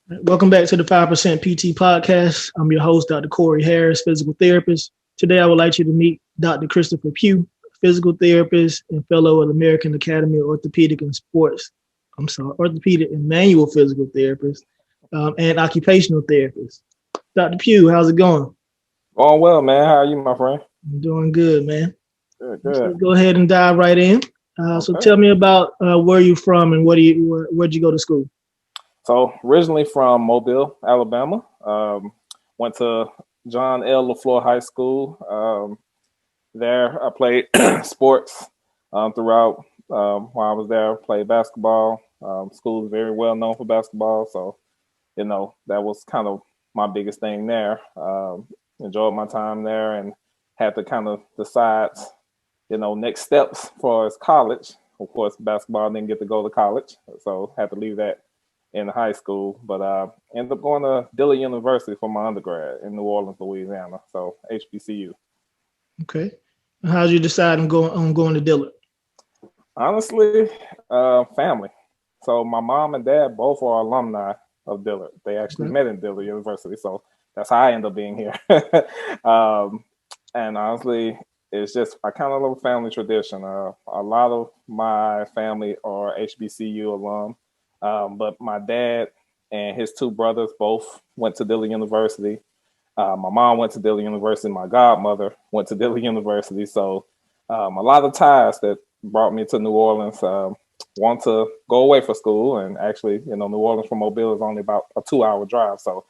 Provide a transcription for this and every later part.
Welcome back to the 5% PT podcast. I'm your host, Dr. Corey Harris, physical therapist. Today, I would like you to meet Dr. Christopher Pough, physical therapist and fellow of the American Academy of Orthopedic and Orthopedic and manual physical therapist and occupational therapist. Dr. Pough, how's it going? Going well, man. How are you, my friend? I'm doing good, man. Good. So go ahead and dive right in. So tell me about where you're from and where'd you go to school? So originally from Mobile, Alabama. Went to John L. LaFleur High School. There I played sports throughout while I was there. Played basketball. School is very well known for basketball. So, that was kind of my biggest thing there. Enjoyed my time there and had to kind of decide, next steps for as college. Of course, basketball didn't get to go to college. So had to leave that in high school, but ended up going to Dillard University for my undergrad in New Orleans, Louisiana. So HBCU. Okay. How did you decide on going to Dillard? Honestly, family. So my mom and dad both are alumni of Dillard. They actually met in Dillard University. So that's how I ended up being here. And honestly, it's just I kind of love family tradition. A lot of my family are HBCU alum. But my dad and his two brothers both went to Dillard University. My mom went to Dillard University. My godmother went to Dillard University. So a lot of ties that brought me to New Orleans. Want to go away for school. And actually, New Orleans from Mobile is only about a 2-hour drive. So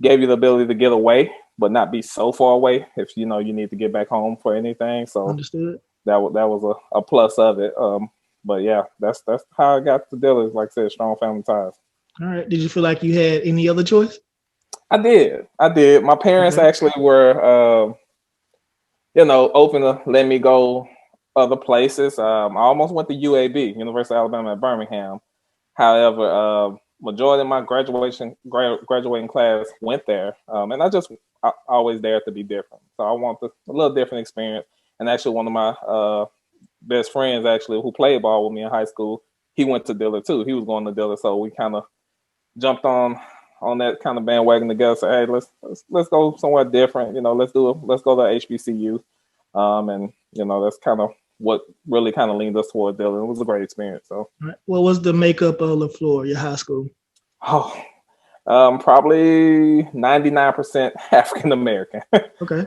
gave you the ability to get away, but not be so far away if, you need to get back home for anything. So Understood. That was a plus of it. But yeah, that's how I got to Dillard. Like I said, strong family ties. All right. Did you feel like you had any other choice? I did. My parents actually were, open to let me go other places. I almost went to UAB, University of Alabama at Birmingham. However, majority of my graduating class went there, and I always dared to be different. So I want a little different experience. And actually, one of my best friends actually who played ball with me in high school, he went to Dillard too. He was going to Dillard, so we kind of jumped on that kind of bandwagon together. So hey, let's go somewhere different. Let's go to HBCU, and that's kind of what really kind of leaned us toward Dillard. It was a great experience. So, right. What was the makeup of LaFleur, your high school? Probably 99% African American. Okay.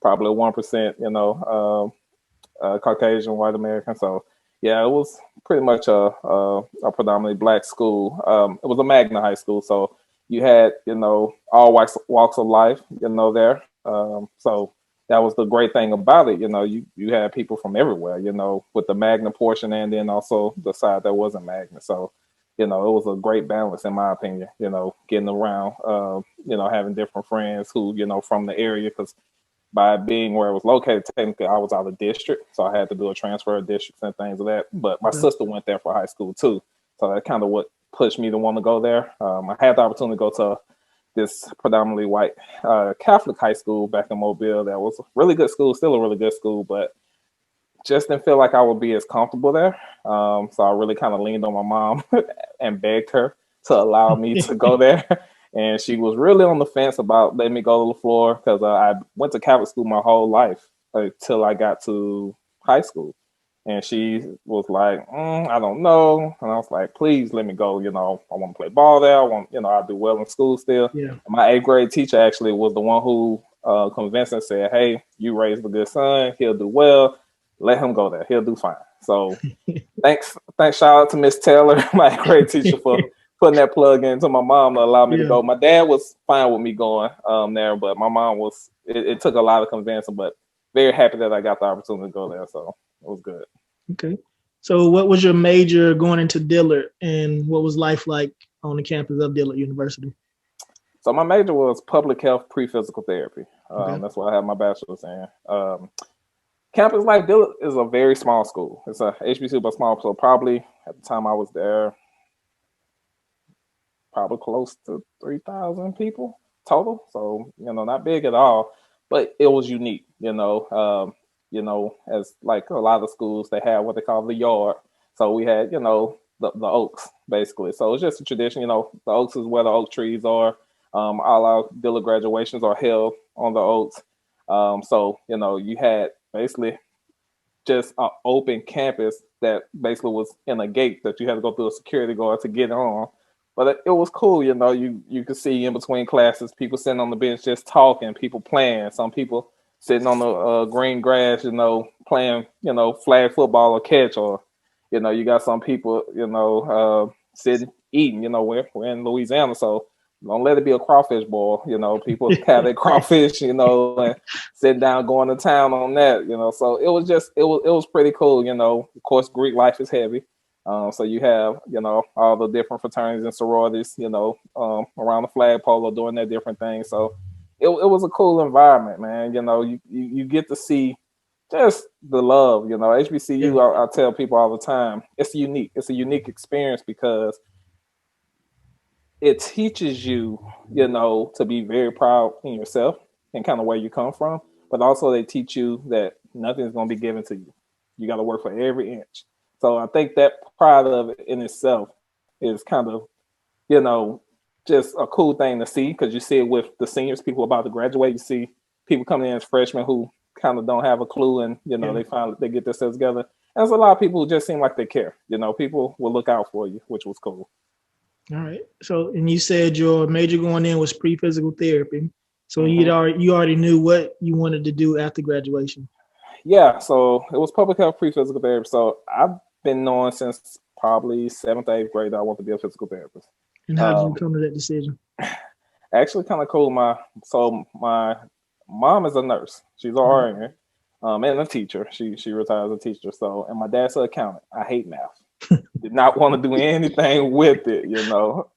Probably 1%, Caucasian, white American. So yeah, it was pretty much a predominantly black school. It was a Magna high school, so you had all walks of life there. So that was the great thing about it. You had people from everywhere. With the Magna portion and then also the side that wasn't Magna. So it was a great balance in my opinion. Getting around, having different friends who from the area because. By being where it was located, technically I was out of district, so I had to do a transfer of districts and things of that. But my sister went there for high school too, so that kind of what pushed me to want to go there. I had the opportunity to go to this predominantly white Catholic high school back in Mobile. That was a really good school, still a really good school, but just didn't feel like I would be as comfortable there. So I really kind of leaned on my mom and begged her to allow me to go there. And she was really on the fence about letting me go to LaFleur because I went to Catholic school my whole life until I got to high school. And she was like, I don't know. And I was like, please let me go. I want to play ball there. I do well in school still. Yeah. And my 8th grade teacher actually was the one who convinced and said, hey, you raised a good son. He'll do well. Let him go there. He'll do fine. So thanks. Shout out to Miss Taylor, my 8th grade teacher, for putting that plug into my mom to allow me to go. My dad was fine with me going there, but my mom was, it took a lot of convincing, but very happy that I got the opportunity to go there. So it was good. Okay. So what was your major going into Dillard and what was life like on the campus of Dillard University? So my major was public health pre-physical therapy. That's what I have my bachelor's in. Campus life, Dillard is a very small school. It's a HBCU, but small. So probably at the time I was there, probably close to 3,000 people total. So, not big at all, but it was unique, as like a lot of schools, they have what they call the yard. So we had, the the oaks, basically. So it's just a tradition. You know, the oaks is where the oak trees are. All our Dillard graduations are held on the oaks. So, you know, you had basically just an open campus that basically was in a gate that you had to go through a security guard to get on. But it was cool, you know, you could see in between classes, people sitting on the bench just talking, people playing, some people sitting on the green grass, you know, playing, you know, flag football or catch, or, you know, you got some people, you know, sitting, eating, you know, we're in Louisiana, so don't let it be a crawfish boil, you know, people have their crawfish, you know, and sitting down, going to town on that, you know, so it was pretty cool, you know. Of course, Greek life is heavy. So you have, you know, all the different fraternities and sororities, you know, around the flagpole or doing their different things. So it was a cool environment, man. You know, you get to see just the love, you know. HBCU, I tell people all the time, it's unique. It's a unique experience because it teaches you, you know, to be very proud in yourself and kind of where you come from. But also they teach you that nothing's going to be given to you. You got to work for every inch. So I think that pride of it in itself is kind of, you know, just a cool thing to see, because you see it with the seniors, people about to graduate. You see people coming in as freshmen who kind of don't have a clue, and, you know, they get themselves together. And there's a lot of people who just seem like they care. You know, people will look out for you, which was cool. All right. So, and you said your major going in was pre-physical therapy. So you already knew what you wanted to do after graduation. Yeah. So it was public health pre-physical therapy. So I've been knowing since probably 7th, 8th grade that I want to be a physical therapist. And how did you come to that decision? Actually, kind of cool. My mom is a nurse. She's an RN, and a teacher. She retired as a teacher. So, and my dad's an accountant. I hate math. Did not want to do anything with it, you know.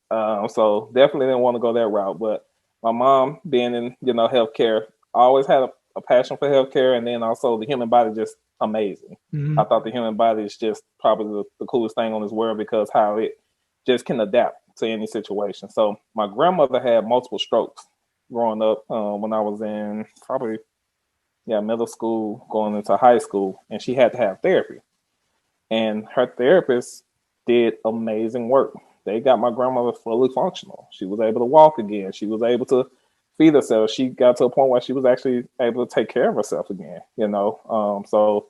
So definitely didn't want to go that route. But my mom, being in, you know, healthcare, always had a passion for healthcare, and then also the human body, just amazing. I thought the human body is just probably the coolest thing on this world, because how it just can adapt to any situation. So my grandmother had multiple strokes growing up when I was in probably middle school, going into high school, and she had to have therapy. And her therapist did amazing work. They got my grandmother fully functional. She was able to walk again. She was able to feed herself. She got to a point where she was actually able to take care of herself again, you know. So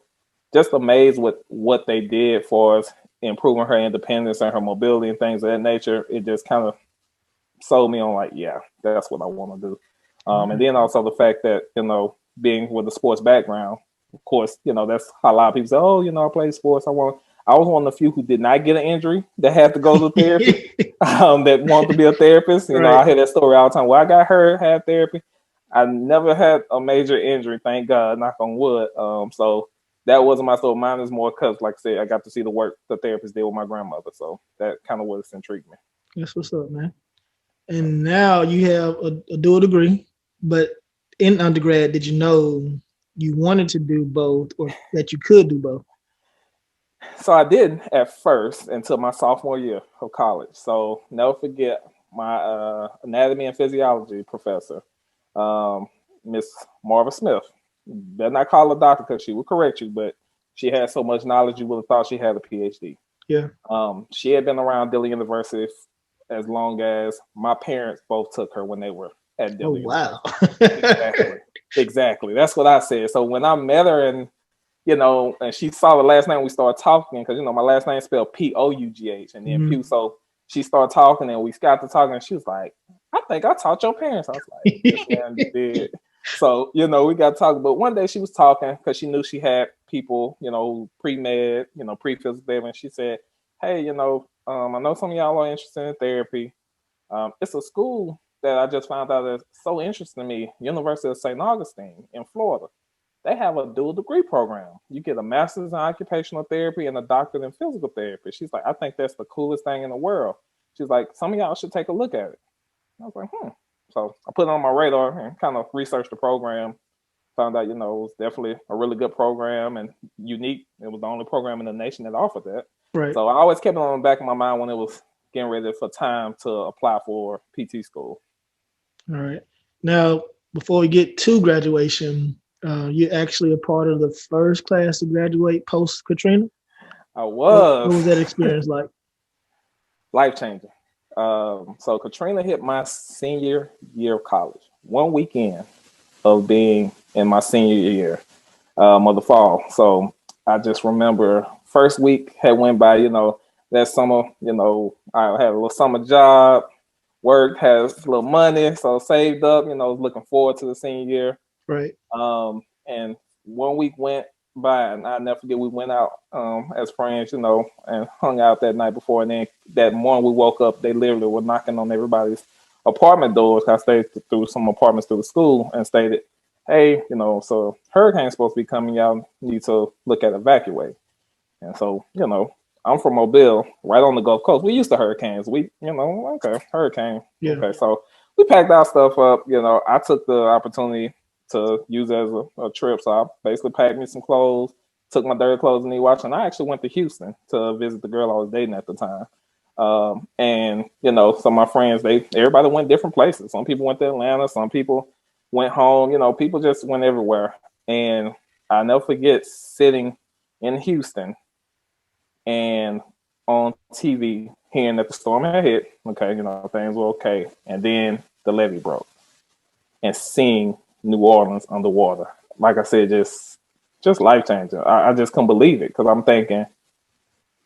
just amazed with what they did for us, improving her independence and her mobility and things of that nature. It just kind of sold me on, like, yeah, that's what I want to do. And then also the fact that, you know, being with a sports background, of course, you know, that's how a lot of people say, oh, you know, I play sports. I was one of the few who did not get an injury that had to go to therapy, that wanted to be a therapist. You know, I hear that story all the time. Well, I got hurt, had therapy. I never had a major injury, thank God, knock on wood. So that wasn't my story. Mine is more because, like I said, I got to see the work the therapist did with my grandmother. So that kind of was intrigued me. That's what's up, man. And now you have a dual degree, but in undergrad, did you know you wanted to do both, or that you could do both? So I didn't at first until my sophomore year of college. So never forget my anatomy and physiology professor, Miss Marva Smith. Better not call her doctor, because she would correct you, but she had so much knowledge you would have thought she had a PhD. Yeah. She had been around Dillard University as long as my parents both took her when they were at Dillard. Oh, wow. Exactly. That's what I said. So when I met her, and, you know, and she saw the last name, we started talking, because, you know, my last name is spelled Pough, and then Pough. So she started talking, and we got to talking, and she was like, I think I taught your parents. I was like, yes, ma'am, you did. So, you know, we got to talk. But one day she was talking, because she knew she had people, you know, pre-med, you know, pre-physical therapy, and she said, hey, you know, I know some of y'all are interested in therapy. It's a school that I just found out is so interesting to me, University of St. Augustine in Florida. They have a dual degree program. You get a master's in occupational therapy and a doctorate in physical therapy. She's like, I think that's the coolest thing in the world. She's like, some of y'all should take a look at it. I was like, So I put it on my radar and kind of researched the program. Found out, you know, it was definitely a really good program and unique. It was the only program in the nation that offered that. Right. So I always kept it on the back of my mind when it was getting ready for time to apply for PT school. All right. Now, before we get to graduation, you're actually a part of the first class to graduate post Katrina. I was. What was that experience like? life-changing. So Katrina hit my senior year of college, 1 weekend of being in my senior year of the fall. So I just remember first week had went by, that summer, I had a little summer job, worked, has a little money, so saved up, was looking forward to the senior year. Right. And 1 week went by, and I'll never forget, we went out as friends, and hung out that night before. And then that morning we woke up, they literally were knocking on everybody's apartment doors. I stayed through some apartments through the school and stated, hey, so hurricane's supposed to be coming out, need to look at evacuate. And so, I'm from Mobile, right on the Gulf Coast. We used to hurricanes. We, okay, hurricane. Yeah. Okay, so we packed our stuff up. I took the opportunity to use it as a trip. So I basically packed me some clothes, took my dirty clothes and e-watch, and I actually went to Houston to visit the girl I was dating at the time. And some of my friends, everybody went different places. Some people went to Atlanta, some people went home, people just went everywhere. And I never forget sitting in Houston and on TV hearing that the storm had hit. Okay, things were okay. And then the levee broke, and seeing New Orleans underwater, like I said, just life changing. I just couldn't believe it, because I'm thinking,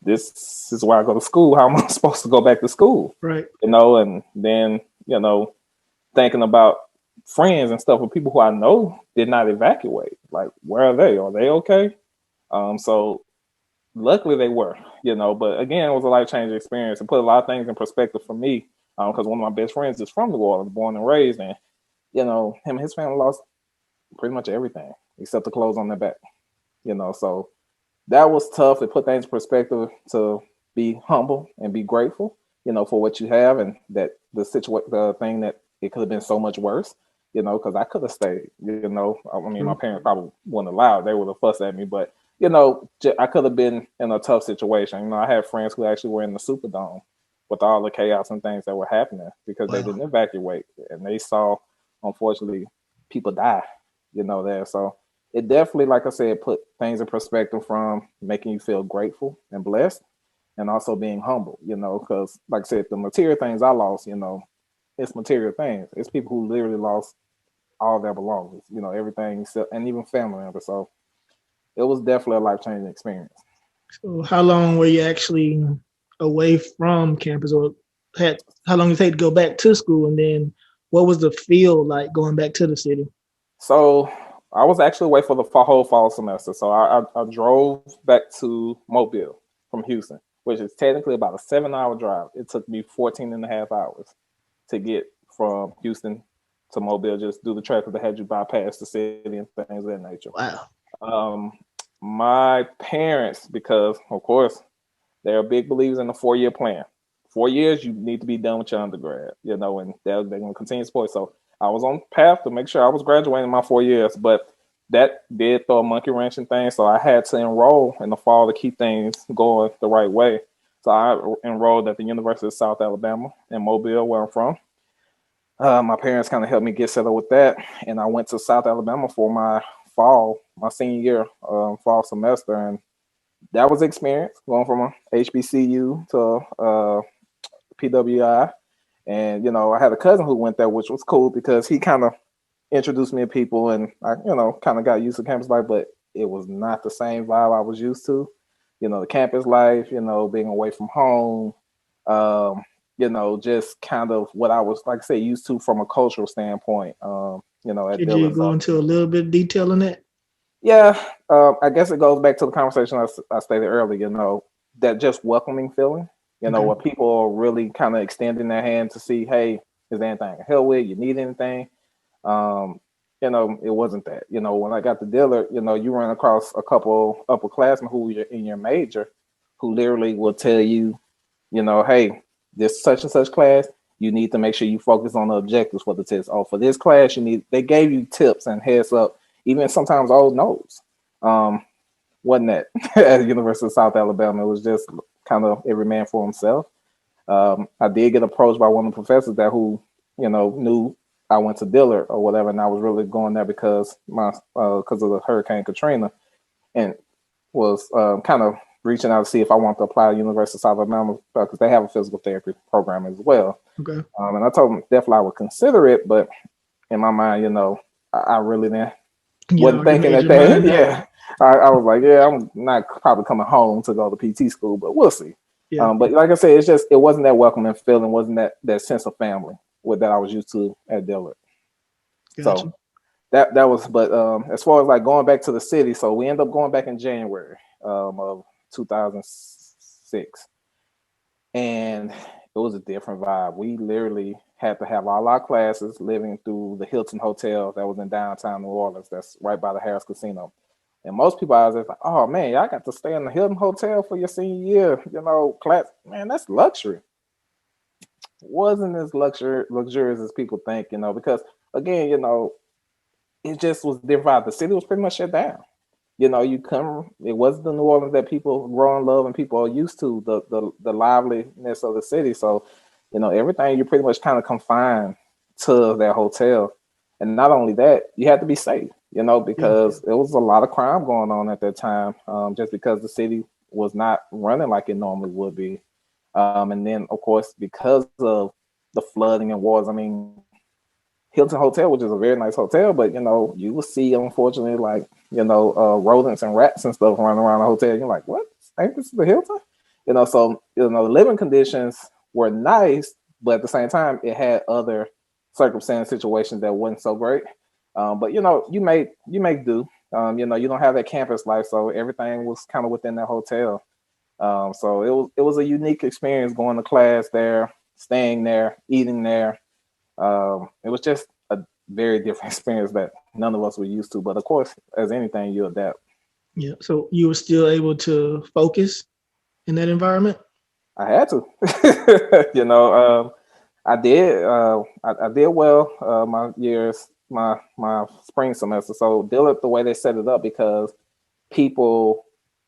this is where I go to school. How am I supposed to go back to school? Right. And then, thinking about friends and stuff with people who I know did not evacuate. Like, where are they? Are they okay? So luckily they were, but again, it was a life-changing experience. It put a lot of things in perspective for me, because one of my best friends is from New Orleans, born and raised, and him and his family lost pretty much everything except the clothes on their back. So that was tough. It put things in perspective to be humble and be grateful, for what you have, and that the thing that it could have been so much worse, because I could have stayed. My parents probably wouldn't allow it. They would have fussed at me, but I could have been in a tough situation. I had friends who actually were in the Superdome with all the chaos and things that were happening because they didn't evacuate, and they saw, unfortunately, people die, there. So it definitely, like I said, put things in perspective, from making you feel grateful and blessed, and also being humble, because like I said, the material things I lost, it's material things. It's people who literally lost all their belongings, everything, and even family members. So it was definitely a life-changing experience. So how long were you actually away from campus, or how long did it take to go back to school? And then what was the feel like going back to the city? So I was actually away for the whole fall semester. So I drove back to Mobile from Houston, which is technically about a 7-hour drive. It took me 14 and a half hours to get from Houston to Mobile, just do the traffic that had you bypass the city and things of that nature. Wow. My parents, because of course they're big believers in the 4-year plan. 4 years, you need to be done with your undergrad, and they're going to continue support. So I was on path to make sure I was graduating my 4 years, but that did throw a monkey wrench in things. So I had to enroll in the fall to keep things going the right way. So I enrolled at the University of South Alabama in Mobile, where I'm from. My parents kind of helped me get settled with that, and I went to South Alabama for my senior year, fall semester, and that was experience, going from a HBCU to PWI. And I had a cousin who went there, which was cool because he kind of introduced me to people, and I kind of got used to campus life, but it was not the same vibe I was used to. The campus life, being away from home, just kind of what I was, like I say, used to from a cultural standpoint. At Could Dillard. you go into a little bit of detail on that? Yeah, I guess it goes back to the conversation I stated earlier, that just welcoming feeling, where people are really kind of extending their hand to see, hey, is there anything I can help with? You need anything? It wasn't that. When I got to Dillard, you ran across a couple upperclassmen who were in your major who literally will tell you, hey, this such and such class, you need to make sure you focus on the objectives for the test. Oh, for this class, they gave you tips and heads up, even sometimes old notes. Wasn't that at the University of South Alabama? It was just kind of every man for himself. I did get approached by one of the professors there who, knew I went to Dillard or whatever, and I was really going there because of the Hurricane Katrina, and was kind of reaching out to see if I want to apply to University of South Alabama because they have a physical therapy program as well. Okay. And I told them definitely I would consider it, but in my mind, I really wasn't thinking that thing. Yeah, I was like, yeah, I'm not probably coming home to go to PT school, but we'll see. Yeah. But like I said, it wasn't that welcoming feeling, wasn't that sense of family that I was used to at Dillard. Gotcha. So that was, but as far as like going back to the city, so we ended up going back in January of 2006, and it was a different vibe. We literally had to have all our classes living through the Hilton Hotel that was in downtown New Orleans. That's right by the Harris Casino. And most people I was just like, oh man, y'all got to stay in the Hilton Hotel for your senior year, class. Man, that's luxury. It wasn't as luxurious as people think, because again, it just was different. The city was pretty much shut down. It wasn't the New Orleans that people grow in love and people are used to, the liveliness of the city. So, everything you're pretty much kind of confined to that hotel. And not only that, you had to be safe, because there was a lot of crime going on at that time, just because the city was not running like it normally would be. And then, of course, because of the flooding and wars, I mean, Hilton Hotel, which is a very nice hotel, but, you will see, unfortunately, like, rodents and rats and stuff running around the hotel. You're like, what? Ain't this the Hilton? So, the living conditions were nice, but at the same time, it had other circumstance situations that wasn't so great. But, you make do. You don't have that campus life, so everything was kind of within that hotel. So it was a unique experience going to class there, staying there, eating there. It was just a very different experience that none of us were used to. But of course, as anything, you adapt. Yeah. So you were still able to focus in that environment? I had to. I did. I did well my years, my spring semester. So Dillard, the way they set it up, because everybody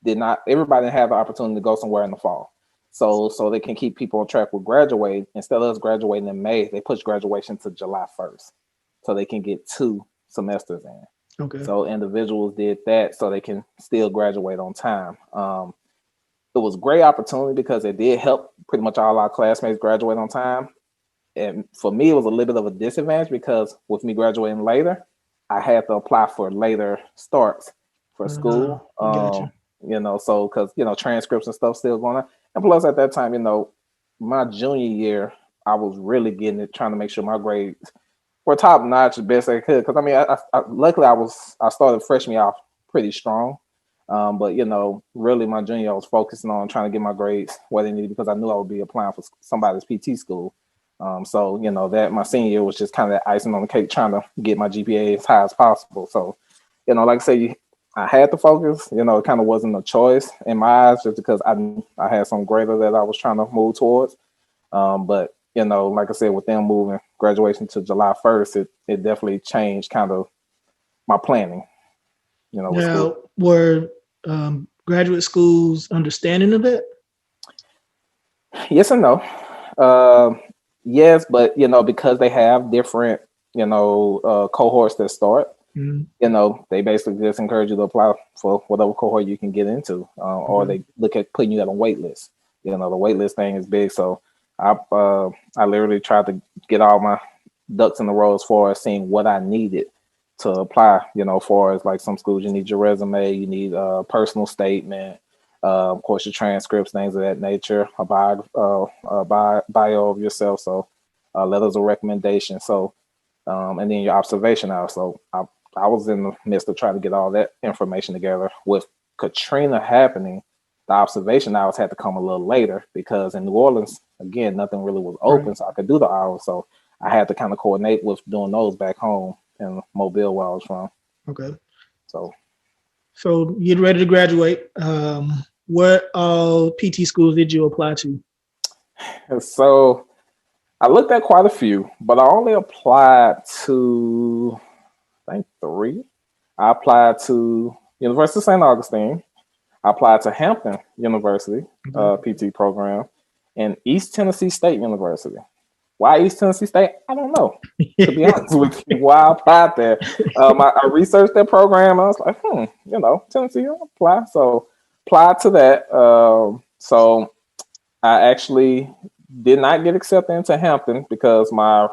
didn't have the opportunity to go somewhere in the fall. So they can keep people on track with graduate. Instead of us graduating in May, they push graduation to July 1st. So they can get 2 semesters in. Okay. So individuals did that so they can still graduate on time. It was a great opportunity because it did help pretty much all our classmates graduate on time. And for me, it was a little bit of a disadvantage because with me graduating later, I had to apply for later starts for school. Gotcha. So because, transcripts and stuff still going on. And plus at that time, my junior year, I was really getting it, trying to make sure my grades were top notch, the best I could. Because I mean, I luckily I started freshman off pretty strong. But really my junior year, I was focusing on trying to get my grades where they needed because I knew I would be applying for somebody's PT school. So that my senior year was just kind of that icing on the cake, trying to get my GPA as high as possible. So, like I say, I had to focus. It kind of wasn't a choice in my eyes, just because I had some greater that I was trying to move towards. But like I said, with them moving graduation to July 1st, it definitely changed kind of my planning. Now, were graduate schools understanding of that? Yes and no. Yes, but because they have different cohorts that start. Mm-hmm. They basically just encourage you to apply for whatever cohort you can get into, or they look at putting you on a wait list. The wait list thing is big. So I literally tried to get all my ducks in a row as far as seeing what I needed to apply. For as like some schools, you need your resume, you need a personal statement, of course your transcripts, things of that nature, a bio of yourself, so letters of recommendation. So and then your observation hours. So I was in the midst of trying to get all that information together. With Katrina happening, the observation hours had to come a little later because in New Orleans, again, nothing really was open, right. So I could do the hours. So I had to kind of coordinate with doing those back home in Mobile where I was from. Okay. So you get ready to graduate. What PT schools did you apply to? So I looked at quite a few, but I only applied to, I think, 3. I applied to University of St. Augustine. I applied to Hampton University PT program and East Tennessee State University. Why East Tennessee State? I don't know, to be honest with you, why I applied there. I researched that program. I was like, Tennessee, I'll apply. So applied to that. So I actually did not get accepted into Hampton because my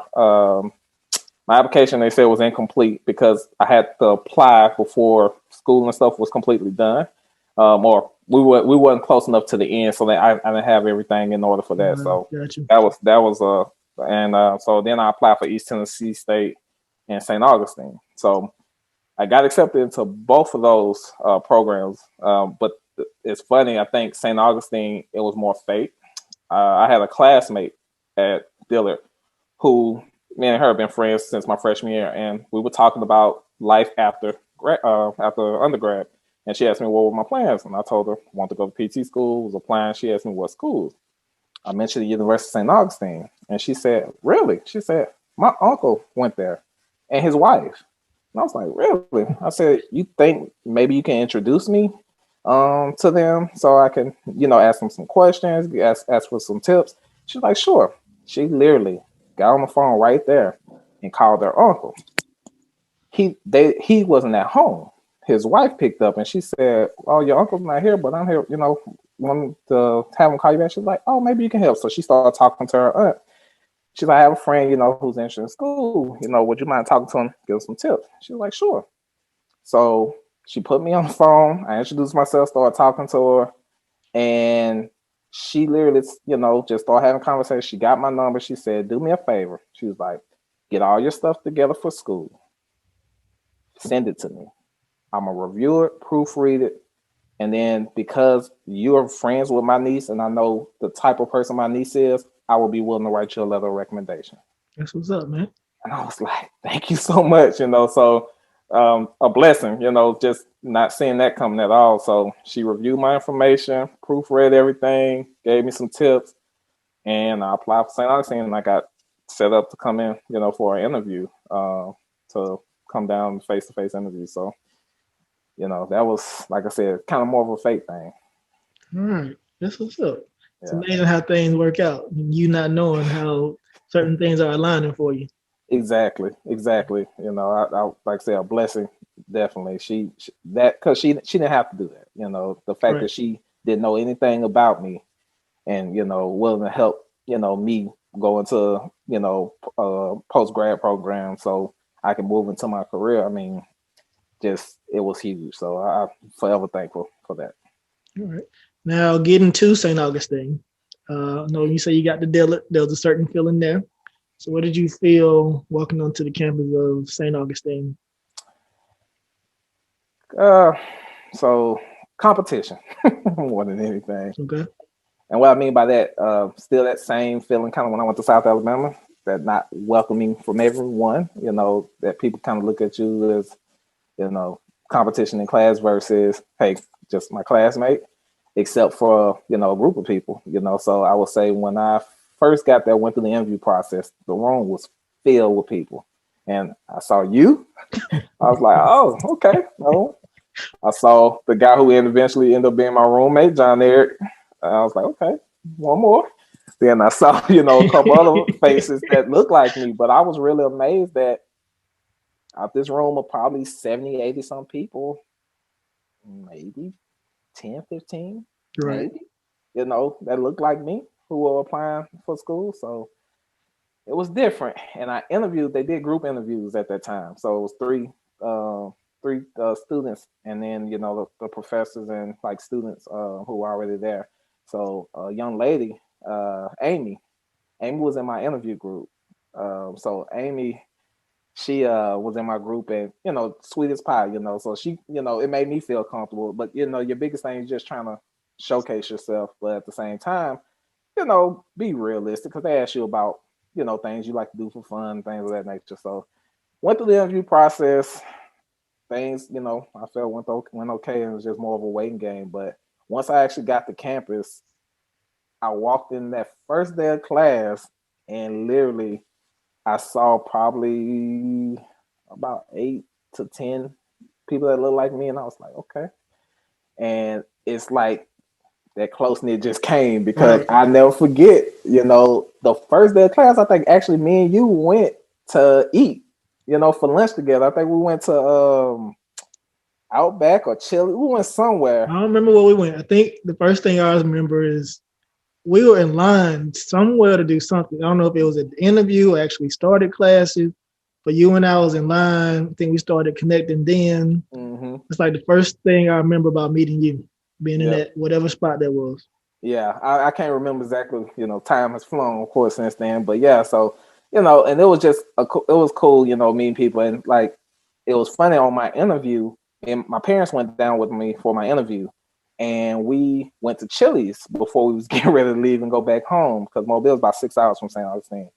application, they said, was incomplete because I had to apply before school and stuff was completely done. Or we wasn't close enough to the end, so that I didn't have everything in order for that. So Gotcha. so then I applied for East Tennessee State and St. Augustine. So I got accepted into both of those programs. But it's funny, I think St. Augustine, it was more fate. I had a classmate at Dillard who, me and her have been friends since my freshman year, and we were talking about life after undergrad. And she asked me what were my plans, and I told her I wanted to go to PT school. Was applying. She asked me what schools. I mentioned the University of St. Augustine, and she said, "Really?" She said, "My uncle went there, and his wife." And I was like, "Really?" I said, "You think maybe you can introduce me to them so I can, ask them some questions, ask for some tips?" She's like, "Sure." She literally got on the phone right there and called their uncle. He wasn't at home. His wife picked up and she said, "Oh, your uncle's not here, but I'm here, wanting to have him call you back." She's like, "Oh, maybe you can help." So she started talking to her aunt. She's like, "I have a friend, who's interested in school. Would you mind talking to him, give him some tips?" She was like, "Sure." So she put me on the phone. I introduced myself, started talking to her, and she literally, just started having a conversation. She got my number. She said, "Do me a favor." She was like, "Get all your stuff together for school. Send it to me. I'm going to review it, proofread it. And then because you're friends with my niece and I know the type of person my niece is, I will be willing to write you a letter of recommendation." That's what's up, man. And I was like, "Thank you so much." So a blessing, just not seeing that coming at all. So she reviewed my information, proofread everything, gave me some tips, and I applied for St. Augustine, and I got set up to come in, for an interview, to come down face-to-face interview. So, that was, like I said, kind of more of a fate thing. All right. That's what's up. It's Yeah. amazing how things work out. You not knowing how certain things are aligning for you. Exactly. I like I said, a blessing, definitely. Because she didn't have to do that. The fact Right. that she didn't know anything about me and, willing to help, me go into, post grad program so I can move into my career. I mean, it was huge. So I'm forever thankful for that. All right. Now getting to St. Augustine. No, you say you got the Dillard. There was a certain feeling there. So what did you feel walking onto the campus of St. Augustine? So competition more than anything. Okay. And what I mean by that, still that same feeling kind of when I went to South Alabama, that not welcoming from everyone, that people kind of look at you as, competition in class versus, hey, just my classmate, except for, a group of people, So I would say when I first got there, went through the interview process, the room was filled with people. And I saw you. I was like, "Oh, okay." No. I saw the guy who eventually ended up being my roommate, John Eric. I was like, "Okay, one more." Then I saw, a couple other faces that looked like me, but I was really amazed that out this room of probably 70, 80 some people, maybe 10, 15, Right. maybe, that looked like me who were applying for school. So it was different. And they did group interviews at that time. So it was three students, and then the professors and like students who were already there. So a young lady, Amy was in my interview group. So Amy, she was in my group, and sweet as pie, so she, it made me feel comfortable. But your biggest thing is just trying to showcase yourself, but at the same time, be realistic, because they ask you about things you like to do for fun, things of that nature. So went through the interview process. Things, I felt went okay, and it was just more of a waiting game. But once I actually got to campus, I walked in that first day of class, and literally I saw probably about 8 to 10 people that look like me, and I was like, okay. And it's like that close-knit just came, because Right. I never forget, the first day of class, I think actually me and you went to eat, for lunch together. I think we went to Outback or Chili. We went somewhere. I don't remember where we went. I think the first thing I remember is we were in line somewhere to do something. I don't know if it was at the interview or actually started classes, but you and I was in line. I think we started connecting then. Mm-hmm. It's like the first thing I remember about meeting you, being in that whatever spot that was. Yeah, I can't remember exactly. You know, time has flown, of course, since then. But yeah, so you know, and it was just it was cool, you know, meeting people, and like it was funny on my interview. And my parents went down with me for my interview, and we went to Chili's before we was getting ready to leave and go back home because Mobile is about 6 hours from St. Augustine.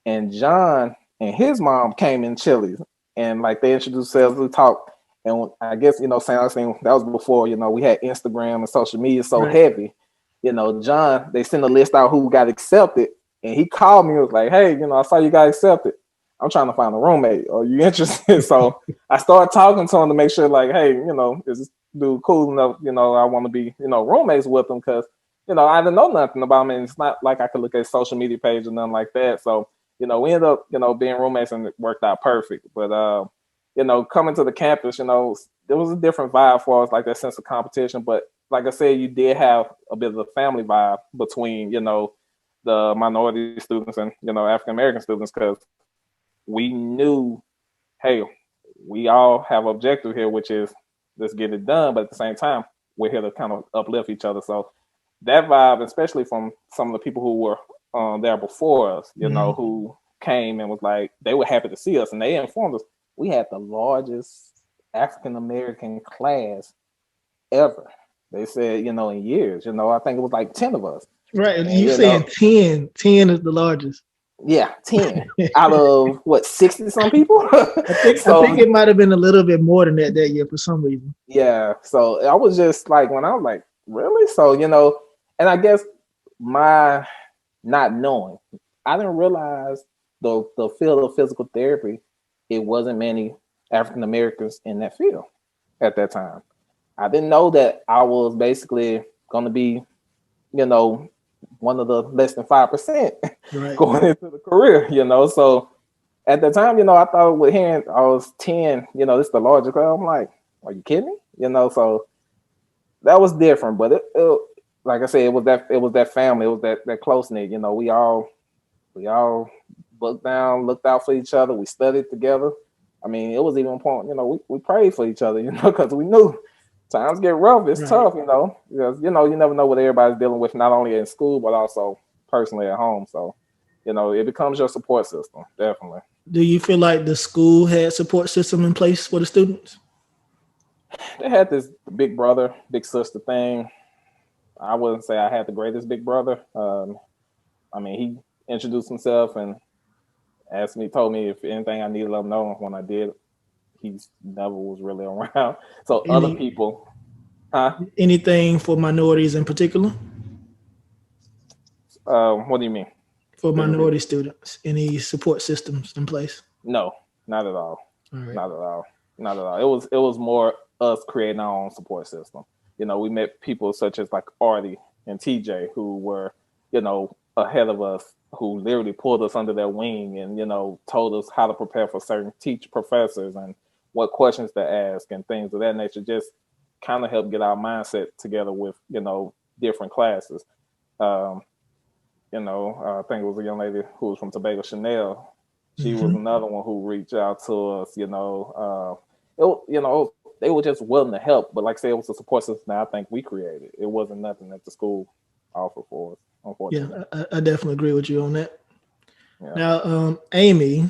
And John and his mom came in Chili's, and like they introduced themselves, we talked, and I guess you know St. Augustine, that was before you know we had Instagram and social media so heavy. You know, John, they sent a list out who got accepted, and he called me and was like, "Hey, you know, I saw you got accepted. I'm trying to find a roommate. Are you interested?" So I started talking to him to make sure, like, hey, you know, is this dude cool enough? You know, I want to be, you know, roommates with him because, you know, I didn't know nothing about him. And it's not like I could look at his social media page or nothing like that. So, you know, we ended up, you know, being roommates and it worked out perfect. But, you know, coming to the campus, you know, there was a different vibe for us, like that sense of competition. But like I said, you did have a bit of a family vibe between, you know, the minority students and, you know, African American students because we knew, hey, we all have an objective here, which is let's get it done. But at the same time, we're here to kind of uplift each other. So that vibe, especially from some of the people who were there before us, you know, who came and was like, they were happy to see us. And they informed us we had the largest African American class ever. They said, you know, in years, you know, I think it was like 10 of us. Right. And you saying 10. 10 is the largest. Yeah, 10 out of what, 60 some people? I think it might have been a little bit more than that year for some reason. Yeah. So I was just like, when I was like, really? So, you know, and I guess my not knowing, I didn't realize the field of physical therapy, it wasn't many African Americans in that field at that time. I didn't know that I was basically going to be, you know, one of the less than 5% going into the career, you know. So at the time, you know, I thought with hearing I was 10, you know, this is the largest. I'm like, are you kidding me? You know, so that was different. But it like I said, it was that family, it was that close knit. You know, we all looked out for each other. We studied together. I mean, it was even important, you know, we prayed for each other, you know, because we knew times get rough. It's tough, you know, because, you know, you never know what everybody's dealing with, not only in school, but also personally at home. So, you know, it becomes your support system, definitely. Do you feel like the school had support system in place for the students? They had this big brother, big sister thing. I wouldn't say I had the greatest big brother. I mean, he introduced himself and told me if anything I needed, let him know. When I did, he never was really around. So other people, anything for minorities in particular? What do you mean? For minority students, any support systems in place? No, not at all. Not at all. Not at all. It was more us creating our own support system. You know, we met people such as like Artie and TJ who were, you know, ahead of us, who literally pulled us under their wing and, you know, told us how to prepare for certain professors and what questions to ask and things of that nature. Just kind of help get our mindset together with, you know, different classes. You know, I think it was a young lady who was from Tobago, Chanel. She was another one who reached out to us, you know, they were just willing to help. But like I said, it was a support system that I think we created. It wasn't nothing that the school offered for us, unfortunately. Yeah, I definitely agree with you on that. Yeah. Now, Amy,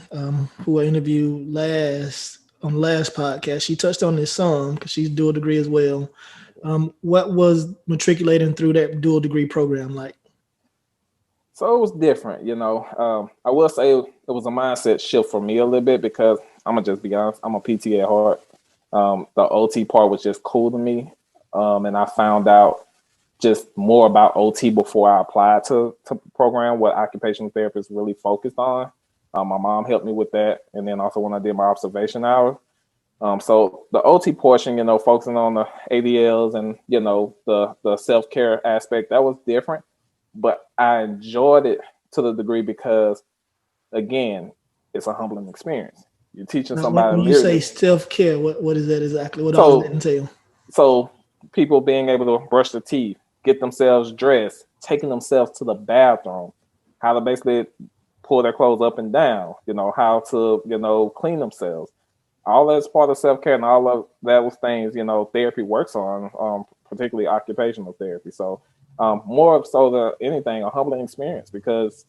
who I interviewed on the last podcast, she touched on this some because she's dual degree as well. What was matriculating through that dual degree program like? So it was different, you know. I will say it was a mindset shift for me a little bit because I'm gonna just be honest, I'm a PT at heart. The OT part was just cool to me, and I found out just more about OT before I applied to the program, what occupational therapists really focused on. My mom helped me with that, and then also when I did my observation hours. So the OT portion, you know, focusing on the ADLs and, you know, the self-care aspect, that was different. But I enjoyed it to the degree because, again, it's a humbling experience. You're teaching Now, somebody when you say literally. self-care, what is that exactly? What all does that So, entail? so people being able to brush their teeth, get themselves dressed, taking themselves to the bathroom, how to basically pull their clothes up and down, how to, clean themselves. All that's part of self-care, and all of those things, therapy works on, particularly occupational therapy. So more so than anything, a humbling experience, because,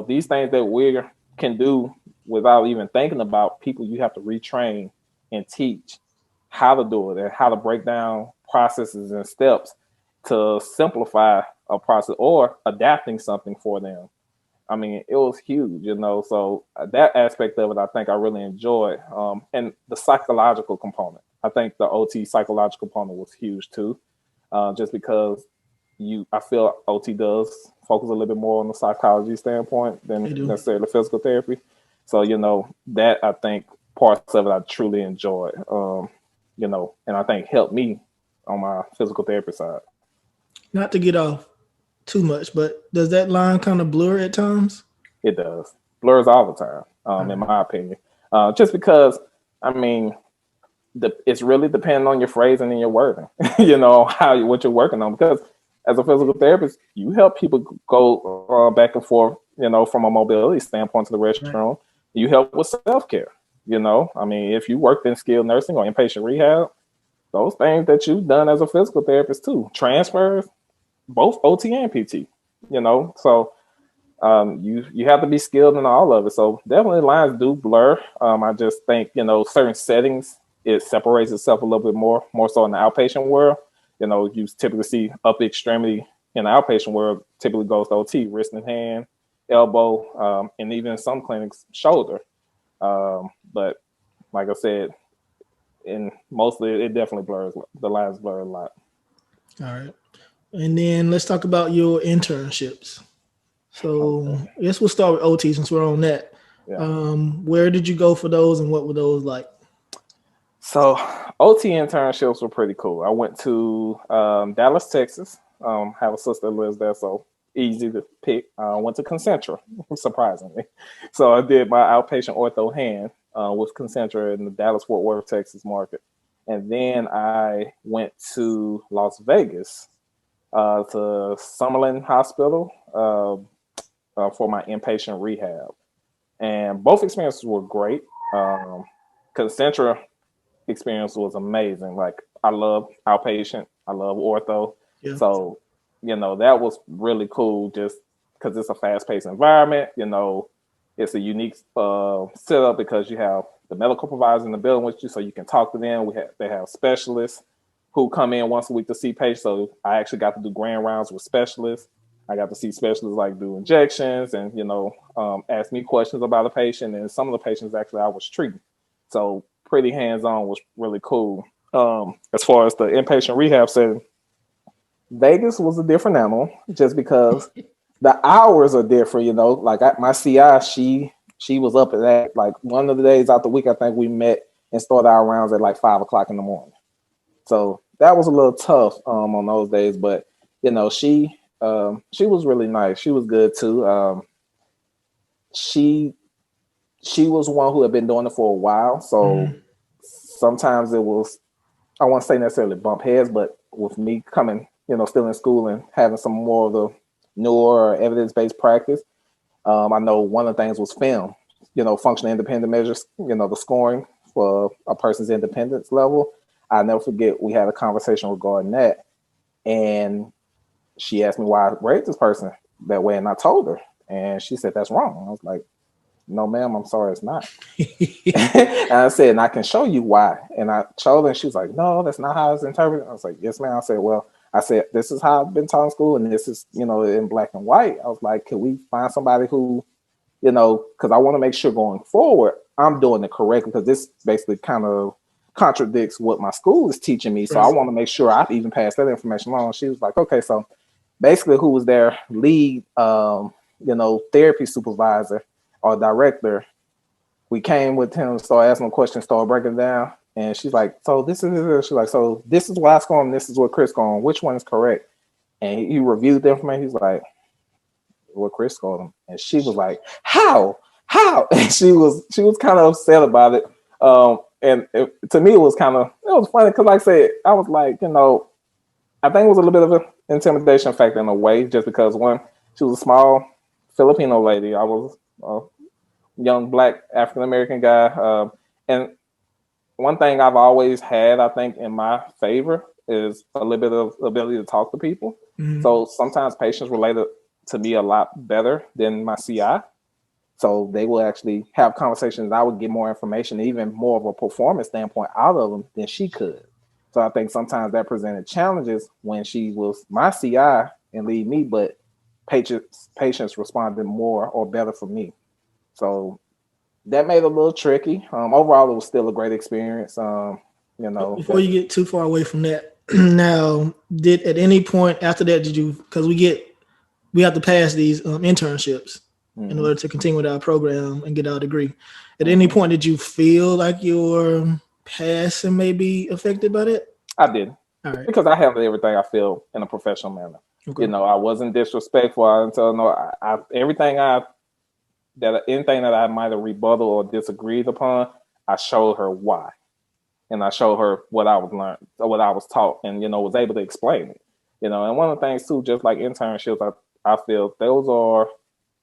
these things that we can do without even thinking about, people you have to retrain and teach how to do it and how to break down processes and steps to simplify a process or adapting something for them. I mean, it was huge, so that aspect of it, I think I really enjoyed. And the psychological component, I think the OT psychological component was huge too, just because I feel OT does focus a little bit more on the psychology standpoint than necessarily physical therapy. So, that I think parts of it I truly enjoyed, and I think helped me on my physical therapy side. Not to get off too much, but does that line kind of blur at times? It does. Blurs all the time, in my opinion. Just because, I mean, it's really depending on your phrasing and your wording, what you're working on. Because as a physical therapist, you help people go back and forth, from a mobility standpoint to the restroom. Right. You help with self-care, I mean, if you worked in skilled nursing or inpatient rehab, those things that you've done as a physical therapist too, transfers, both OT and PT, so you have to be skilled in all of it. So definitely lines do blur. I just think, certain settings, it separates itself a little bit more so in the outpatient world. You typically see upper extremity in the outpatient world typically goes to OT, wrist and hand, elbow, and even in some clinics, shoulder. But like I said, mostly it definitely blurs. The lines blur a lot. All right. And then let's talk about your internships. So I guess we'll start with OT since we're on that. Yeah. Where did you go for those and what were those like? So OT internships were pretty cool. I went to Dallas, Texas. Have a sister that lives there, so easy to pick. I went to Concentra, surprisingly. So I did my outpatient ortho hand with Concentra in the Dallas-Fort Worth, Texas market. And then I went to Las Vegas to Summerlin Hospital for my inpatient rehab. And both experiences were great. Concentra experience was amazing. Like, I love outpatient. I love ortho. Yeah. So, that was really cool just because it's a fast-paced environment. It's a unique setup because you have the medical providers in the building with you, so you can talk to them. They have specialists who come in once a week to see patients. So I actually got to do grand rounds with specialists. I got to see specialists like do injections and, ask me questions about a patient. And some of the patients actually I was treating. So pretty hands-on, was really cool. As far as the inpatient rehab setting, Vegas was a different animal just because the hours are different, like my CI, she was up at that, like one of the days out the week, I think we met and started our rounds at like 5:00 in the morning. So that was a little tough on those days, but she was really nice. She was good too. She was one who had been doing it for a while, so sometimes it was, I won't say necessarily bump heads, but with me coming, still in school and having some more of the newer evidence-based practice, I know one of the things was film, functional independent measures, the scoring for a person's independence level. I'll never forget, we had a conversation regarding that, and she asked me why I rated this person that way, and I told her, and she said, "That's wrong." I was like, "No, ma'am, I'm sorry, it's not." And I said, "And I can show you why." And I showed her, and she was like, "No, that's not how it's interpreted." I was like, "Yes, ma'am." I said, "Well," "this is how I've been taught in school, and this is, in black and white." I was like, "Could we find somebody who, because I want to make sure going forward, I'm doing it correctly, because this basically kind of contradicts what my school is teaching me. So I want to make sure I even pass that information along." She was like, "Okay." So basically, who was their lead, therapy supervisor or director, we came with him, started asking him questions, started breaking down. And she's like, "So this is," she's like, "So this is what I scored, and this is what Chris scored. Which one is correct?" And he reviewed the information. He's like, "What Chris scored him." And she was like, How how? And she was kind of upset about it. To me, it was funny because, like I said, I was like, I think it was a little bit of an intimidation factor in a way, just because one, she was a small Filipino lady. I was a young Black African American guy, and one thing I've always had, I think, in my favor is a little bit of ability to talk to people. Mhm. So sometimes patients related to me a lot better than my CI. So they will actually have conversations. I would get more information, even more of a performance standpoint out of them than she could. So I think sometimes that presented challenges when she was my CI and lead me, but patients responded more or better for me. So that made it a little tricky. Overall, it was still a great experience. Before you get too far away from that, now, did at any point after that, because we have to pass these internships in order to continue with our program and get our degree. At any point, did you feel like your passing may be affected by that? I did. All right. Because I handled everything I feel in a professional manner. Okay. I wasn't disrespectful until anything that I might have rebutted or disagreed upon, I showed her why. And I showed her what I was learned, or what I was taught, and was able to explain it. And one of the things too, just like internships, I feel those are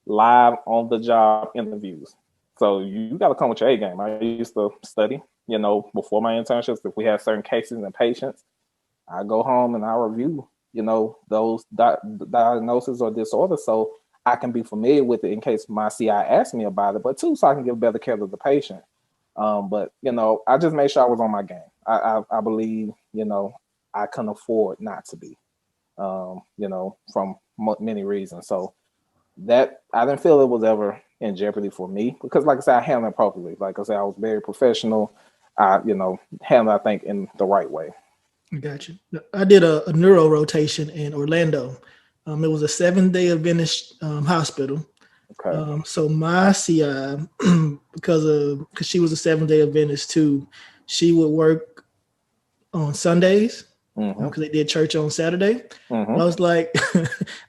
live on the job interviews. So you got to come with your A game. I used to study, before my internships. If we had certain cases and patients, I go home and I review, those diagnoses or disorders, so I can be familiar with it in case my CI asks me about it, but too, so I can give better care to the patient. But I just made sure I was on my game. I believe, I couldn't afford not to be, from many reasons. So that I didn't feel it was ever in jeopardy for me because, like I said, I handled it appropriately. Like I said, I was very professional. I, handled, I think, in the right way. Gotcha. I did a neuro rotation in Orlando. It was a 7-day Adventist hospital. Okay. So my CI, because she was a 7-day Adventist too, she would work on Sundays because they did church on Saturday. I was like,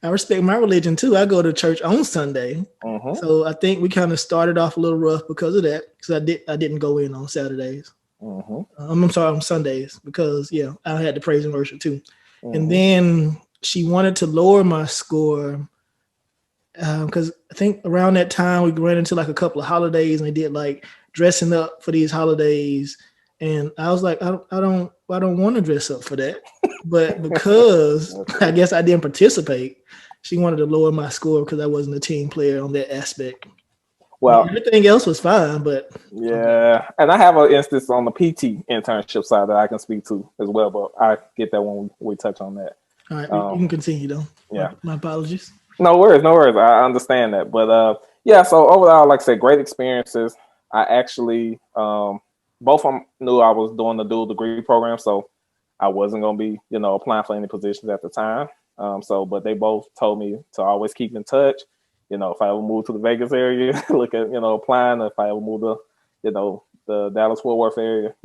I respect my religion too. I go to church on Sunday. So I think we kind of started off a little rough because of that, because I didn't go in on Saturdays. I'm sorry, on Sundays, because I had to praise and worship too. And then she wanted to lower my score because I think around that time we ran into like a couple of holidays and they did like dressing up for these holidays. And I was like, I don't want to dress up for that. But because I guess I didn't participate, she wanted to lower my score because I wasn't a team player on that aspect. Well, everything else was fine, but and I have an instance on the PT internship side that I can speak to as well, but I get that when we touch on that. All right, you can continue though. Yeah, my apologies. No worries. I understand that, but so overall, like I said, great experiences. I actually both of them knew I was doing the dual degree program, so I wasn't gonna be applying for any positions at the time. But they both told me to always keep in touch. If I ever move to the Vegas area, look at, applying. If I ever move to, the Dallas-Fort Worth area,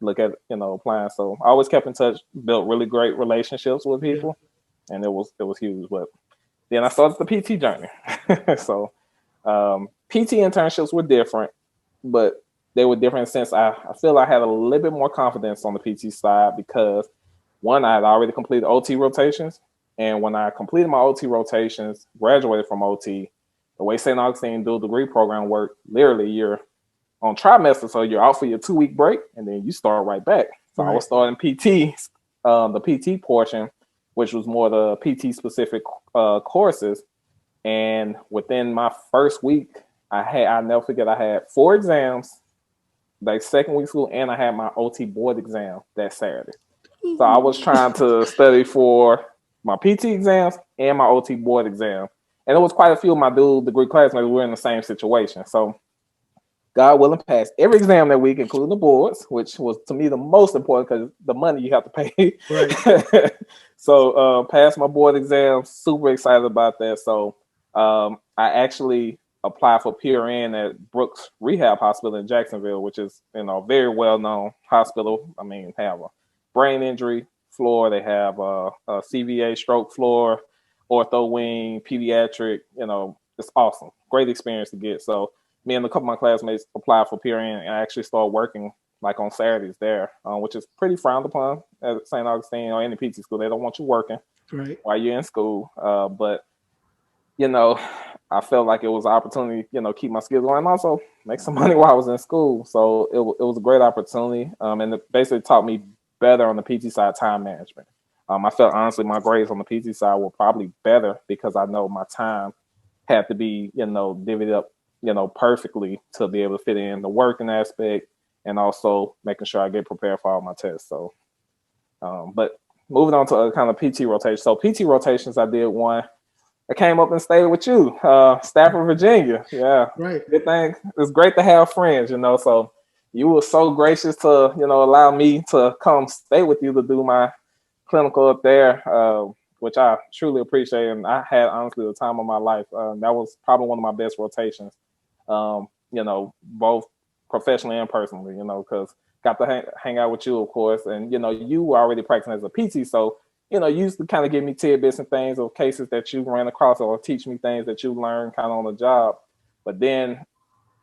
look at, applying. So I always kept in touch, built really great relationships with people, and it was huge. But then I started the PT journey. So PT internships were different, but they were different in the sense I feel I had a little bit more confidence on the PT side because, one, I had already completed OT rotations. And when I completed my OT rotations, graduated from OT, the way St. Augustine dual degree program worked, literally you're on trimester, so you're out for your 2-week break, and then you start right back. So I was starting PT, the PT portion, which was more the PT specific courses. And within my first week, I'll never forget, I had 4 exams, like second week school, and I had my OT board exam that Saturday. So I was trying to study for my PT exams and my OT board exam. And it was quite a few of my dual degree classmates were in the same situation. So God willing, passed every exam that week, including the boards, which was to me the most important because the money you have to pay. Right. So passed my board exam, super excited about that. So I actually applied for PRN at Brooks Rehab Hospital in Jacksonville, which is very well-known hospital. I mean, have a brain injury floor, they have a CVA stroke floor, ortho wing, pediatric. It's awesome, great experience to get. So me and a couple of my classmates applied for PRN and I actually started working like on Saturdays there, which is pretty frowned upon at St. Augustine or any PT school. They don't want you working while you're in school. But, you know, I felt like it was an opportunity, you know, keep my skills going and also make some money while I was in school. So it was a great opportunity. And it basically taught me better on the PT side, time management. I felt honestly my grades on the PT side were probably better because I know my time had to be, you know, divvied up, you know, perfectly to be able to fit in the working aspect and also making sure I get prepared for all my tests. So, but moving on to a kind of PT rotation. So PT rotations, I did one. I came up and stayed with you, Stafford, Virginia. Yeah, good thing. It's great to have friends, you know. So you were so gracious to, you know, allow me to come stay with you to do my clinical up there, which I truly appreciate. And I had honestly the time of my life. That was probably one of my best rotations, you know, both professionally and personally, you know, because got to hang out with you, of course. And, you know, you were already practicing as a PT. So, you know, you used to kind of give me tidbits and things of cases that you ran across or teach me things that you learned kind of on the job. But then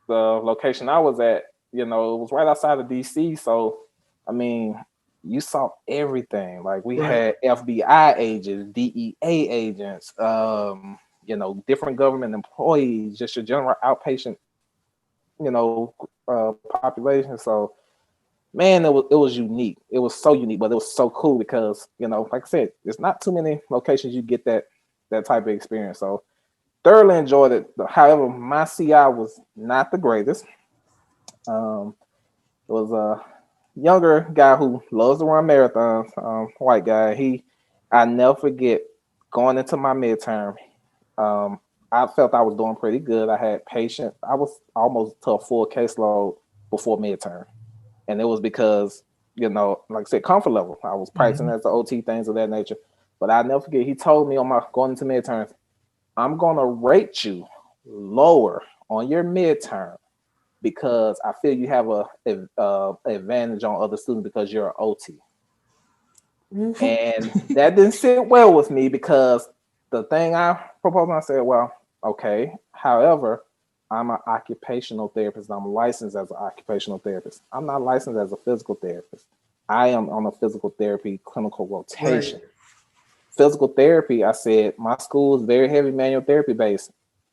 the location I was at, you know, it was right outside of DC. So, I mean, you saw everything. Like we had FBI agents, DEA agents, you know, different government employees, just your general outpatient, you know, population. So, man, it was unique. It was so unique, but it was so cool because, you know, like I said, there's not too many locations you get that type of experience. So thoroughly enjoyed it. However, my CI was not the greatest. It was a younger guy who loves to run marathons, white guy. I never forget going into my midterm. I felt I was doing pretty good. I had patients. I was almost to a full caseload before midterm. And it was because, you know, like I said, comfort level. I was practicing as the OT, things of that nature. But I'll never forget, he told me on my going into midterms, I'm going to rate you lower on your midterm because I feel you have a advantage on other students because you're an OT. And that didn't sit well with me because the thing I proposed, I said, well, okay. However, I'm an occupational therapist. I'm licensed as an occupational therapist. I'm not licensed as a physical therapist. I am on a physical therapy clinical rotation. Physical therapy, I said, my school is very heavy manual therapy based.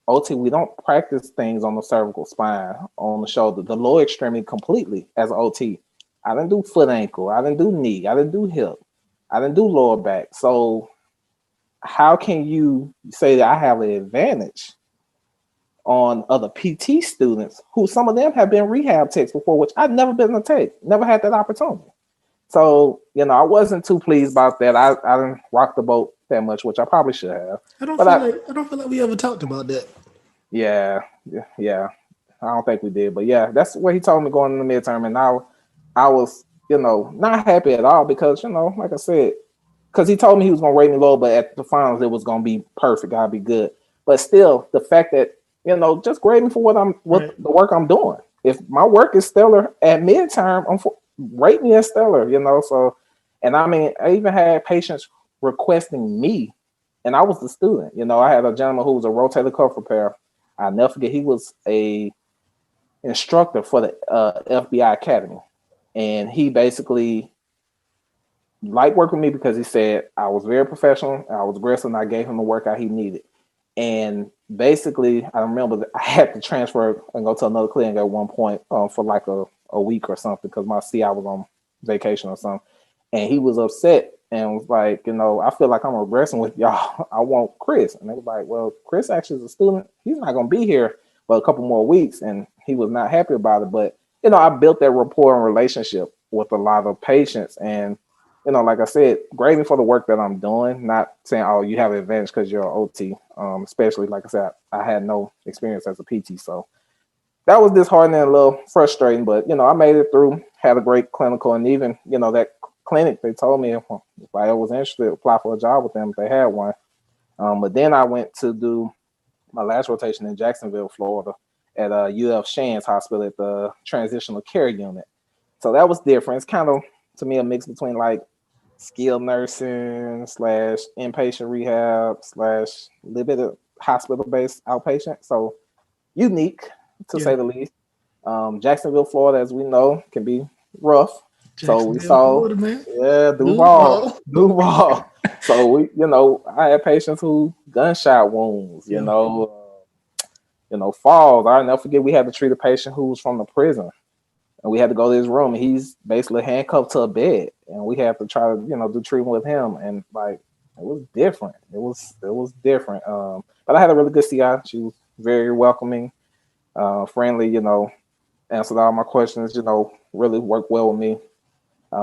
OT, we don't practice things on the cervical spine, on the shoulder, the lower extremity completely as an OT. I didn't do foot ankle. I didn't do knee. I didn't do hip. I didn't do lower back. So how can you say that I have an advantage on other PT students who some of them have been rehab techs before, which I've never been a tech, never had that opportunity. So, you know, I wasn't too pleased about that. I didn't rock the boat that much, which I probably should have. I don't feel like we ever talked about that. Yeah. I don't think we did, but yeah, that's what he told me going in the midterm. And I was, you know, not happy at all because, you know, like I said, because he told me he was going to rate me low, but at the finals, it was going to be perfect. I'd be good. But still, the fact that, you know, just grade me for what the work I'm doing. If my work is stellar at midterm, rate me as stellar, you know. So, and I mean, I even had patients requesting me, and I was the student. You know, I had a gentleman who was a rotator cuff repair. I'll never forget. He was a instructor for the FBI Academy, and he basically liked working with me because he said I was very professional, I was aggressive, and I gave him the workout he needed. And basically, I remember that I had to transfer and go to another clinic at one point for like a week or something because my CI was on vacation or something. And he was upset and was like, you know, I feel like I'm regressing with y'all. I want Chris. And they was like, well, Chris actually is a student. He's not going to be here for a couple more weeks. And he was not happy about it. But, you know, I built that rapport and relationship with a lot of patients. And, you know, like I said, grade me for the work that I'm doing, not saying, oh, you have an advantage because you're an OT. Especially, like I said, I had no experience as a PT. So that was disheartening and a little frustrating. But, you know, I made it through, had a great clinical. And even, you know, that clinic, they told me if I was interested, apply for a job with them if they had one. But then I went to do my last rotation in Jacksonville, Florida at UF Shands Hospital at the Transitional Care Unit. So that was different. It's kind of, to me, a mix between like skilled nursing / inpatient rehab / a little bit of hospital-based outpatient. So unique. to say the least. Jacksonville, Florida, as we know, can be rough. So we saw, Florida, man. Duval. So we, I had patients who gunshot wounds, falls. I'll never forget, we had to treat a patient who was from the prison, and we had to go to his room, and he's basically handcuffed to a bed, and we had to try to, do treatment with him, and like, it was different. It was different. But I had a really good CI. She was very welcoming, friendly, answered all my questions, really worked well with me.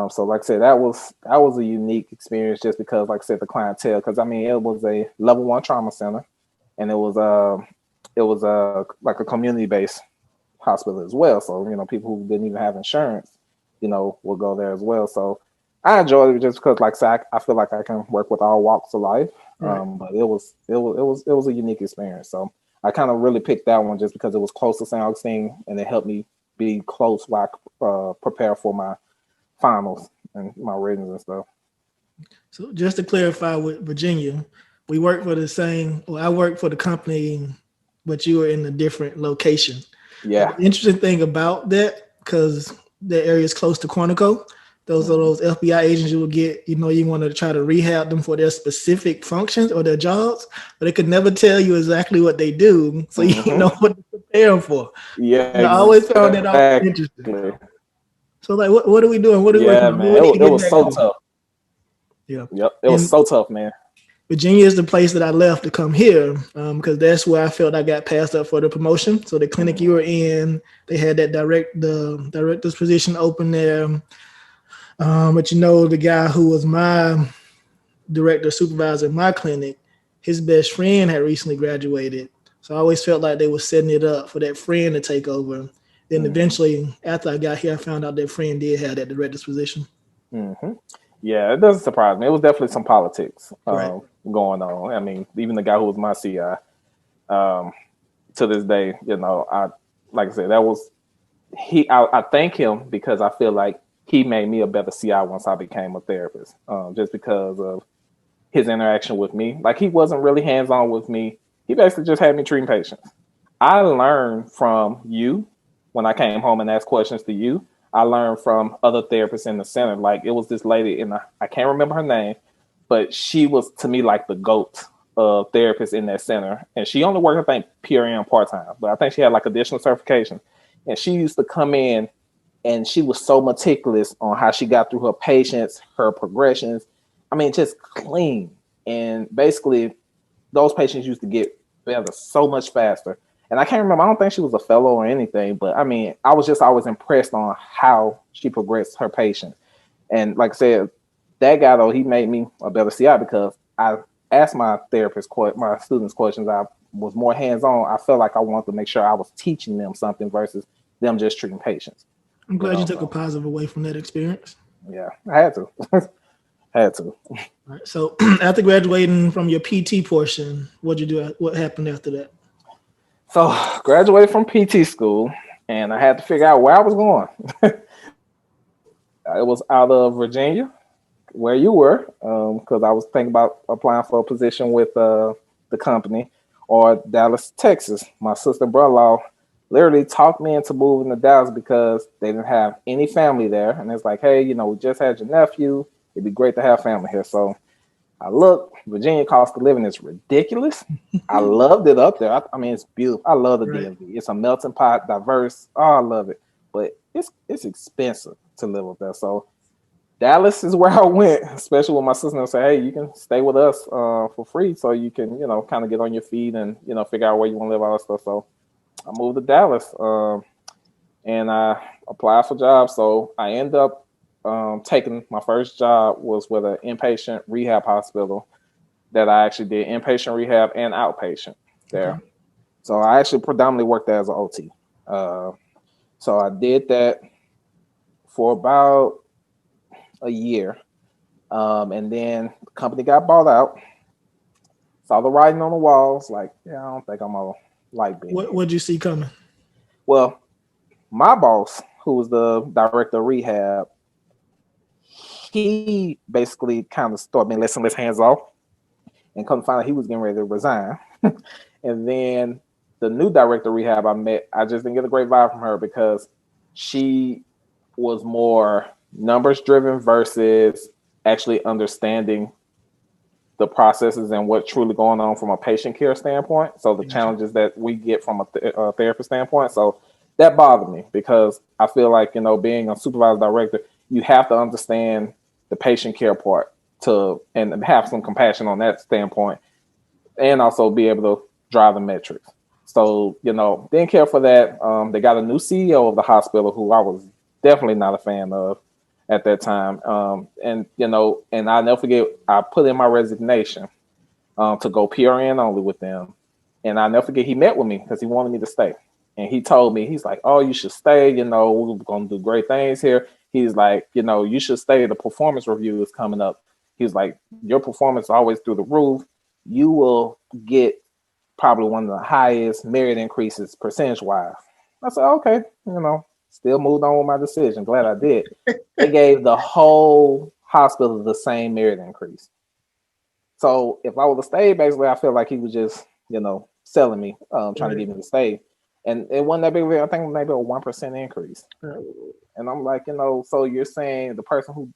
So like I said, that was a unique experience, just because, like I said, the clientele, because I mean, it was a level 1 trauma center, and it was like a community-based hospital as well. So, people who didn't even have insurance, will go there as well. So I enjoyed it, just because, like I said, I feel like I can work with all walks of life. Right. But it was a unique experience. So I kind of really picked that one just because it was close to St. Augustine, and it helped me be close while I prepare for my finals and my ratings and stuff. So just to clarify, with Virginia, we work for the same, I work for the company, but you were in a different location. Yeah. The interesting thing about that, because the area is close to Quantico, those are those FBI agents you will get, you want to try to rehab them for their specific functions or their jobs, but they could never tell you exactly what they do. So you know what to prepare them for. Yeah. And I always found that out interesting. So like, what are we doing? What are we working on? Man, it was so tough. Yeah. Yep. It was so tough, man. Virginia is the place that I left to come here, because that's where I felt I got passed up for the promotion. So the clinic you were in, they had that the director's position open there. But the guy who was my director supervisor in my clinic, his best friend had recently graduated. So I always felt like they were setting it up for that friend to take over. Then eventually, after I got here, I found out that friend did have that director's position. Mm-hmm. Yeah, it doesn't surprise me. It was definitely some politics going on. I mean, even the guy who was my CI, to this day, like I said, that was I thank him, because I feel like he made me a better CI once I became a therapist, just because of his interaction with me. Like, he wasn't really hands-on with me. He basically just had me treating patients. I learned from you when I came home and asked questions to you. I learned from other therapists in the center. Like, it was this lady, and I can't remember her name, but she was, to me, like the GOAT of therapists in that center. And she only worked, I think, PRN part-time, but I think she had like additional certification. And she used to come in, and she was so meticulous on how she got through her patients, her progressions. I mean, just clean. And basically, those patients used to get better so much faster. And I can't remember, I don't think she was a fellow or anything, but I mean, I was just always impressed on how she progressed her patients. And like I said, that guy, though, he made me a better CI, because I asked my students questions. I was more hands-on. I felt like I wanted to make sure I was teaching them something versus them just treating patients. I'm glad you took a positive away from that experience. Yeah, I had to. Had to. All right, so after graduating from your PT portion, what'd you do? What happened after that? So graduated from PT school, and I had to figure out where I was going. It was out of Virginia, where you were, because I was thinking about applying for a position with the company, or Dallas, Texas. My sister and brother-in-law literally talked me into moving to Dallas because they didn't have any family there. And it's like, hey, we just had your nephew. It'd be great to have family here. So I looked, Virginia cost of living is ridiculous. I loved it up there. I mean, it's beautiful. I love the DMV. It's a melting pot, diverse. Oh, I love it. But it's expensive to live up there. So Dallas is where I went, especially when my sister said, hey, you can stay with us for free, so you can, kind of get on your feet and, figure out where you want to live, all that stuff. So I moved to Dallas, and I applied for jobs. So I ended up taking my first job was with an inpatient rehab hospital that I actually did inpatient rehab and outpatient there. Okay. So I actually predominantly worked there as an OT. So I did that for about a year. And then the company got bought out. Saw the writing on the walls, like, yeah, I don't think I'm gonna like being here. What'd you see coming? Well, my boss, who was the director of rehab, he basically kind of started me letting his hands off, and come to find out he was getting ready to resign. And then the new director of rehab I met, I just didn't get a great vibe from her because she was more numbers driven versus actually understanding the processes and what's truly going on from a patient care standpoint. So the challenges that we get from a therapist standpoint. So that bothered me because I feel like, being a supervisor director, you have to understand the patient care part and have some compassion on that standpoint, and also be able to drive the metrics. So, didn't care for that. They got a new CEO of the hospital who I was definitely not a fan of at that time. And I'll never forget, I put in my resignation to go PRN only with them. And I'll never forget, he met with me because he wanted me to stay. And he told me, he's like, oh, you should stay. We're going to do great things here. He's like, you should stay. The performance review is coming up. He's like, your performance is always through the roof. You will get probably one of the highest merit increases percentage-wise. I said, okay, still moved on with my decision. Glad I did. They gave the whole hospital the same merit increase. So if I would have stayed, basically, I feel like he was just, selling me, trying to get me to stay. And it wasn't that big of I think maybe a 1% increase. And I'm like, so you're saying the person who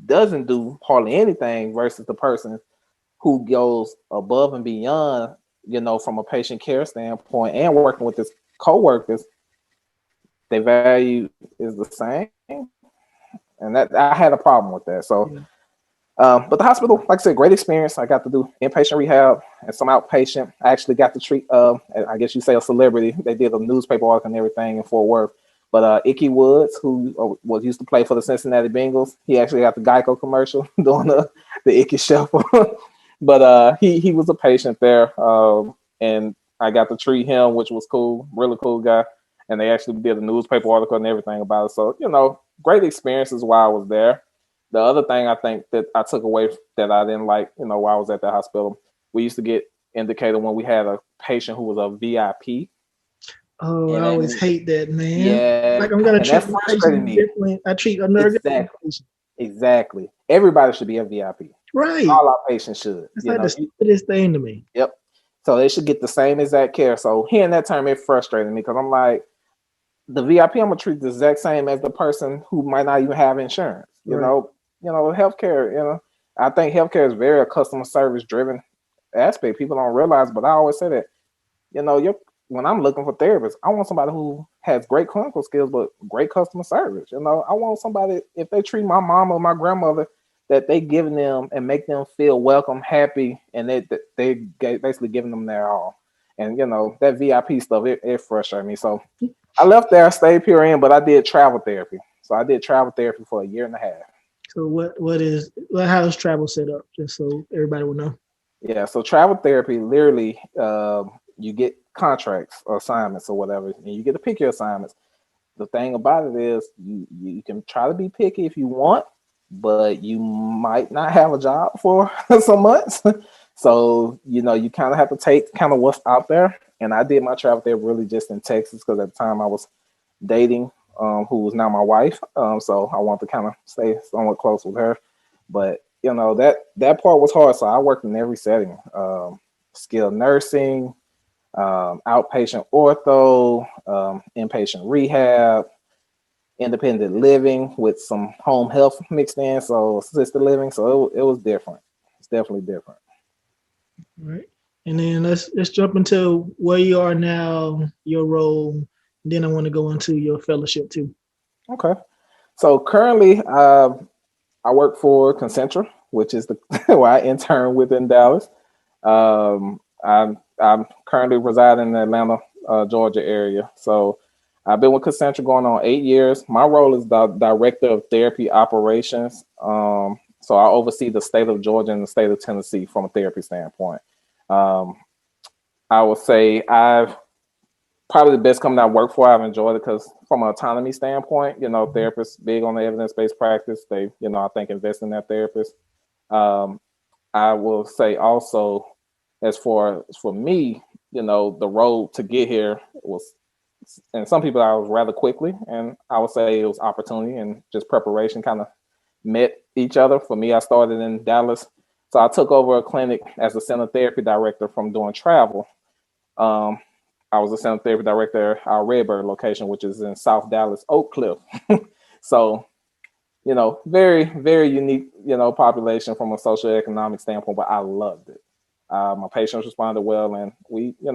doesn't do hardly anything versus the person who goes above and beyond, from a patient care standpoint and working with his coworkers, their value is the same. And that I had a problem with that. So, but the hospital, like I said, great experience. I got to do inpatient rehab and some outpatient. I actually got to treat, I guess you say, a celebrity. They did a newspaper article and everything in Fort Worth. But Ickey Woods, who used to play for the Cincinnati Bengals, he actually got the Geico commercial doing the Ickey Shuffle. But he was a patient there, and I got to treat him, which was cool, really cool guy. And they actually did a newspaper article and everything about it. So, great experiences while I was there. The other thing I think that I took away that I didn't like, while I was at the hospital, we used to get indicated when we had a patient who was a VIP. Oh, I always hate that, man. Yeah. Like, I'm going to treat the patient differently. I treat another patient. Exactly. Everybody should be a VIP. Right. All our patients should. It's like the stupidest thing to me. Yep. So they should get the same exact care. So hearing that term, it frustrated me because I'm like, the VIP, I'm gonna treat the exact same as the person who might not even have insurance. Healthcare. I think healthcare is very a customer service driven aspect. People don't realize, but I always say that. When I'm looking for therapists, I want somebody who has great clinical skills but great customer service. I want somebody, if they treat my mom or my grandmother, that they giving them and make them feel welcome, happy, and they basically giving them their all. And that VIP stuff, it frustrated me. So I left there, I stayed PRN, but I did travel therapy. So I did travel therapy for a year and a half. So how is travel set up? Just so everybody will know. Yeah, so travel therapy, literally, you get contracts or assignments or whatever, and you get to pick your assignments. The thing about it is you can try to be picky if you want, but you might not have a job for some months. So, you kind of have to take kind of what's out there. And I did my travel there really just in Texas because at the time I was dating who was now my wife. So I wanted to kind of stay somewhat close with her. But, that part was hard. So I worked in every setting, skilled nursing, outpatient ortho, inpatient rehab, independent living with some home health mixed in, so assisted living. So it was different. It's definitely different. All right. And then let's jump into where you are now, your role. Then I want to go into your fellowship too. Okay. So currently, I work for Concentra, which is where I intern with in Dallas. I'm currently residing in the Atlanta, Georgia area. So I've been with Concentra going on 8 years. My role is the Director of Therapy Operations. So I oversee the state of Georgia and the state of Tennessee from a therapy standpoint. I would say I've probably the best company I work for. I've enjoyed it because from an autonomy standpoint, therapists big on the evidence-based practice. They, I think invest in their therapists. I will say also, as for me, the road to get here was, and some people I was rather quickly, and I would say it was opportunity and just preparation kind of met each other. For me, I started in Dallas. So I took over a clinic as a center therapy director from doing travel. I was a center therapy director at our Redbird location, which is in South Dallas, Oak Cliff. So, very, very unique, population from a socioeconomic standpoint, but I loved it. My patients responded well, and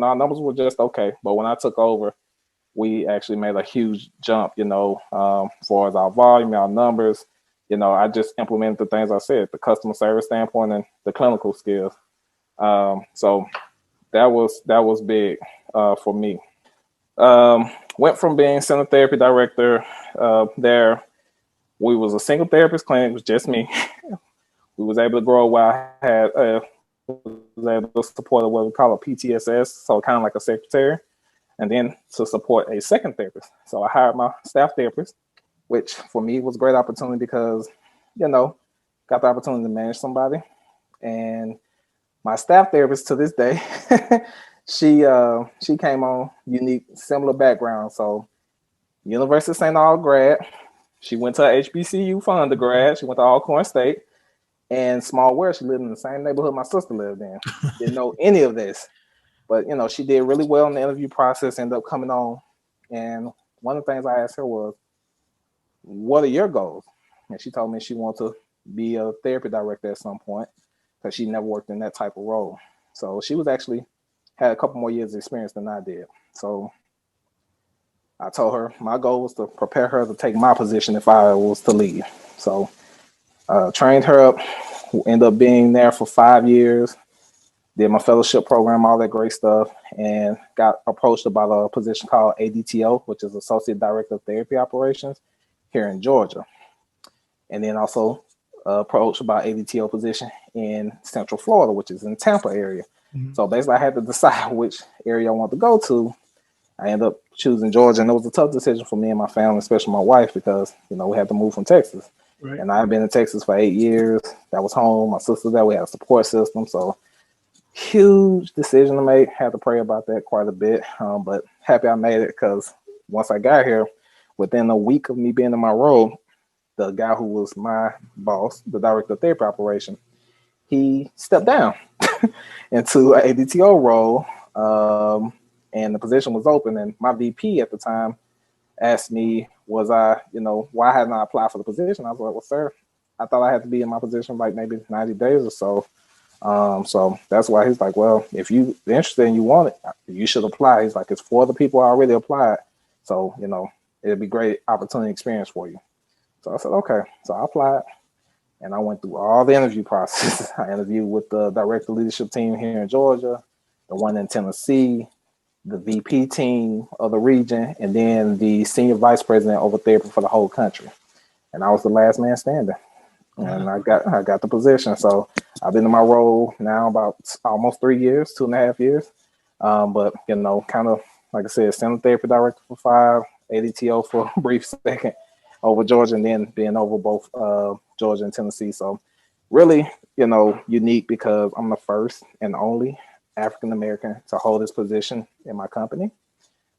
our numbers were just okay. But when I took over, we actually made a huge jump, for our volume, our numbers. I just implemented the things I said, the customer service standpoint and the clinical skills. So that was big for me. Went from being center therapy director there. We was a single therapist clinic. It was just me. We was able to grow where I had was able to support what we call a PTSS, so kind of like a secretary, and then to support a second therapist. So I hired my staff therapist, which for me was a great opportunity because, got the opportunity to manage somebody. And my staff therapist to this day, she came on unique, similar background. So University of St. Aug grad. She went to HBCU for undergrad. She went to Alcorn State. And small world, she lived in the same neighborhood my sister lived in. Didn't know any of this. But, she did really well in the interview process, ended up coming on. And one of the things I asked her was, what are your goals? And she told me she wanted to be a therapy director at some point because she never worked in that type of role. So she was actually had a couple more years of experience than I did. So I told her my goal was to prepare her to take my position if I was to leave. So trained her up, ended up being there for 5 years, did my fellowship program, all that great stuff, and got approached about a position called ADTO, which is Associate Director of Therapy Operations here in Georgia. And then also approached about ADTO position in Central Florida, which is in Tampa area. Mm-hmm. So basically I had to decide which area I want to go to. I ended up choosing Georgia, and it was a tough decision for me and my family, especially my wife, because, we had to move from Texas. Right. And I've been in Texas for 8 years. That was home. My sister's there. We had a support system. So huge decision to make. Had to pray about that quite a bit. But happy I made it, because once I got here, within a week of me being in my role, the guy who was my boss, the director of therapy operation, he stepped down into an ADTO role. And the position was open. And my VP at the time asked me, why hadn't I applied for the position? I was like, well, sir, I thought I had to be in my position like maybe 90 days or so. So that's why he's like, well, if you're interested and you want it, you should apply. He's like, it's for the people who already applied. So, it'd be great opportunity experience for you. So I said, okay. So I applied and I went through all the interview process. I interviewed with the director leadership team here in Georgia, the one in Tennessee, the VP team of the region, and then the senior vice president over therapy for the whole country. And I was the last man standing. And I got the position. So I've been in my role now about almost 3 years, 2.5 years. But, kind of, like I said, center therapy director for 5, ADTO for a brief second over Georgia, and then being over both Georgia and Tennessee. So really, unique because I'm the first and only African American to hold this position in my company,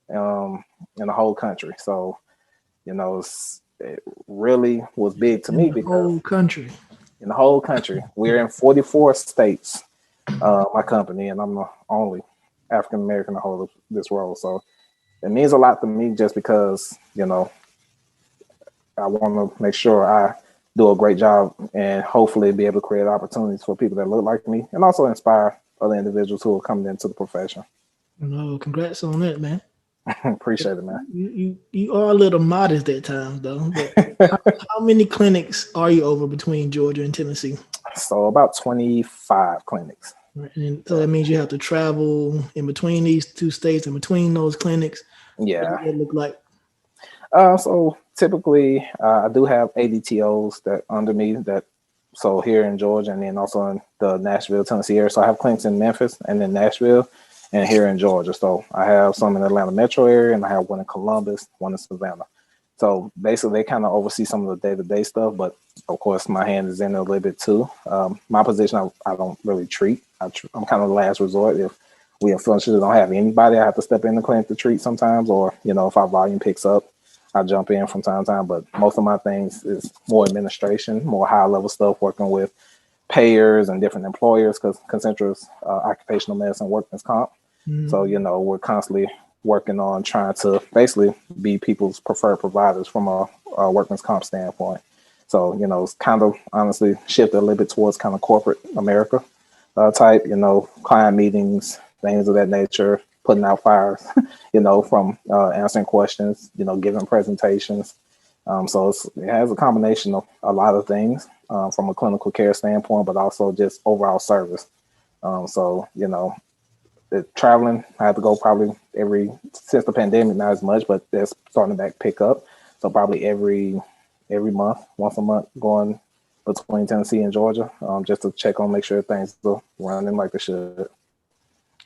in the whole country. So, it really was big to me because in the whole country, we're in 44 states, my company, and I'm the only African American to hold this role. So it means a lot to me just because, I want to make sure I do a great job and hopefully be able to create opportunities for people that look like me and also inspire other individuals who are coming into the profession. No, congrats on that, man. Appreciate it, man. You are a little modest at times, though. But how many clinics are you over between Georgia and Tennessee? So about 25 clinics. Right. And so that means you have to travel in between these two states, in between those clinics. Yeah. What does it look like? So typically, I do have ADTOs that under me so here in Georgia and then also in the Nashville, Tennessee area. So I have clinics in Memphis and in Nashville and here in Georgia. So I have some in the Atlanta metro area and I have one in Columbus, one in Savannah. So basically they kind of oversee some of the day-to-day stuff, but of course my hand is in it a little bit too. My position, I don't really treat. I'm kind of the last resort. If we unfortunately don't have anybody, I have to step in the clinic to treat sometimes, or, if our volume picks up, I jump in from time to time, but most of my things is more administration, more high level stuff, working with payers and different employers because Concentra's occupational medicine, workman's comp. Mm-hmm. So, we're constantly working on trying to basically be people's preferred providers from a workman's comp standpoint. So, it's kind of honestly shifted a little bit towards kind of corporate America type, client meetings, things of that nature, putting out fires, from answering questions, giving presentations. So it has a combination of a lot of things from a clinical care standpoint, but also just overall service. So, traveling, I have to go probably since the pandemic, not as much, but that's starting to pick up. So probably every month, once a month, going between Tennessee and Georgia, just to check on, make sure things are running like they should. All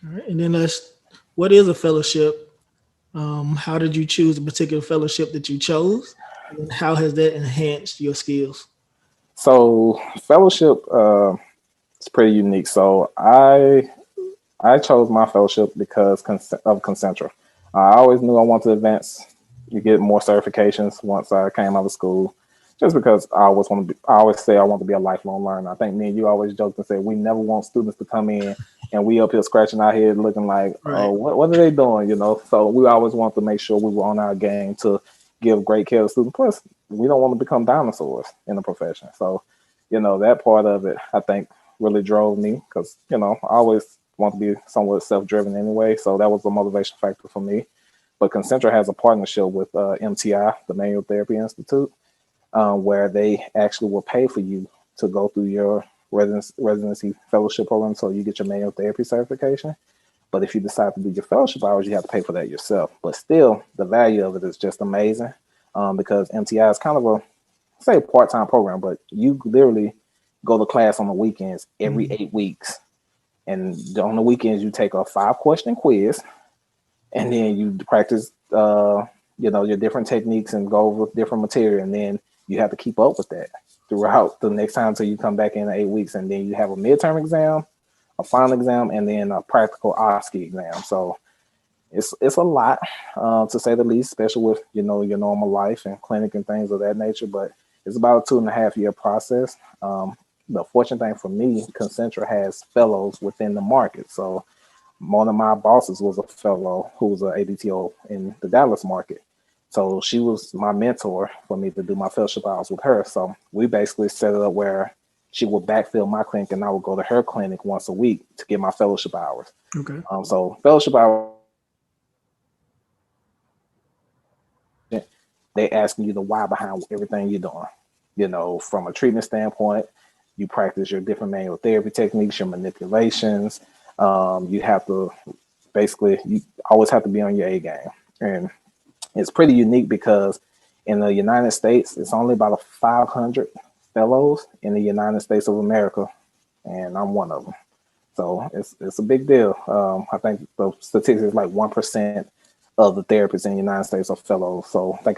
right. And then what is a fellowship? How did you choose the particular fellowship that you chose? And how has that enhanced your skills? So fellowship is pretty unique. So I chose my fellowship because of Concentra. I always knew I wanted to advance. You get more certifications once I came out of school, just because I always say I want to be a lifelong learner. I think me and you always joked and said we never want students to come in and we up here scratching our head looking like, right. Oh, what are they doing? So we always want to make sure we were on our game to give great care to students. Plus, we don't want to become dinosaurs in the profession. So, that part of it, I think, really drove me because, I always want to be somewhat self-driven anyway. So that was a motivation factor for me. But Concentra has a partnership with MTI, the Manual Therapy Institute, where they actually will pay for you to go through your residency fellowship program so you get your manual therapy certification. But if you decide to do your fellowship hours, you have to pay for that yourself. But still, the value of it is just amazing because MTI is kind of a part-time program, but you literally go to class on the weekends every 8 weeks. And on the weekends, you take a 5-question quiz, and then you practice, your different techniques and go over different material. And then you have to keep up with that throughout the next time until you come back in 8 weeks. And then you have a midterm exam, a final exam, and then a practical OSCE exam. So it's a lot, to say the least, especially with, your normal life and clinic and things of that nature. But it's about a 2.5-year process. The fortunate thing for me, Concentra has fellows within the market. So one of my bosses was a fellow who was an ADTO in the Dallas market. So she was my mentor for me to do my fellowship hours with her. So we basically set it up where she would backfill my clinic and I would go to her clinic once a week to get my fellowship hours. Okay. So fellowship hours, they asking you the why behind everything you're doing. From a treatment standpoint, you practice your different manual therapy techniques, your manipulations. You have to you always have to be on your A game. And it's pretty unique because in the United States, it's only about 500 fellows in the United States of America, and I'm one of them. So it's a big deal. I think the statistics is like 1% of the therapists in the United States are fellows. So I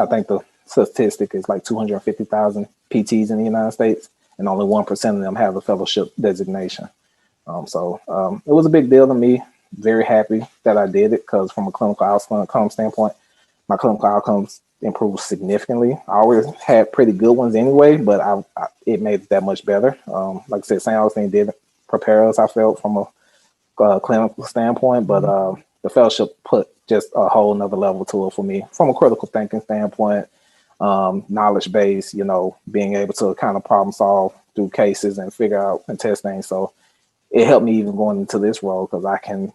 think the statistic is like 250,000 PTs in the United States, and only 1% of them have a fellowship designation. So it was a big deal to me. Very happy that I did it because from a clinical outcome standpoint, my clinical outcomes improved significantly. I always had pretty good ones anyway, but it made it that much better. Like I said, St. Augustine did prepare us, I felt, from a clinical standpoint, but the fellowship put just a whole nother level to it for me from a critical thinking standpoint, knowledge base, being able to kind of problem solve through cases and figure out and test things. So it helped me even going into this role because I can,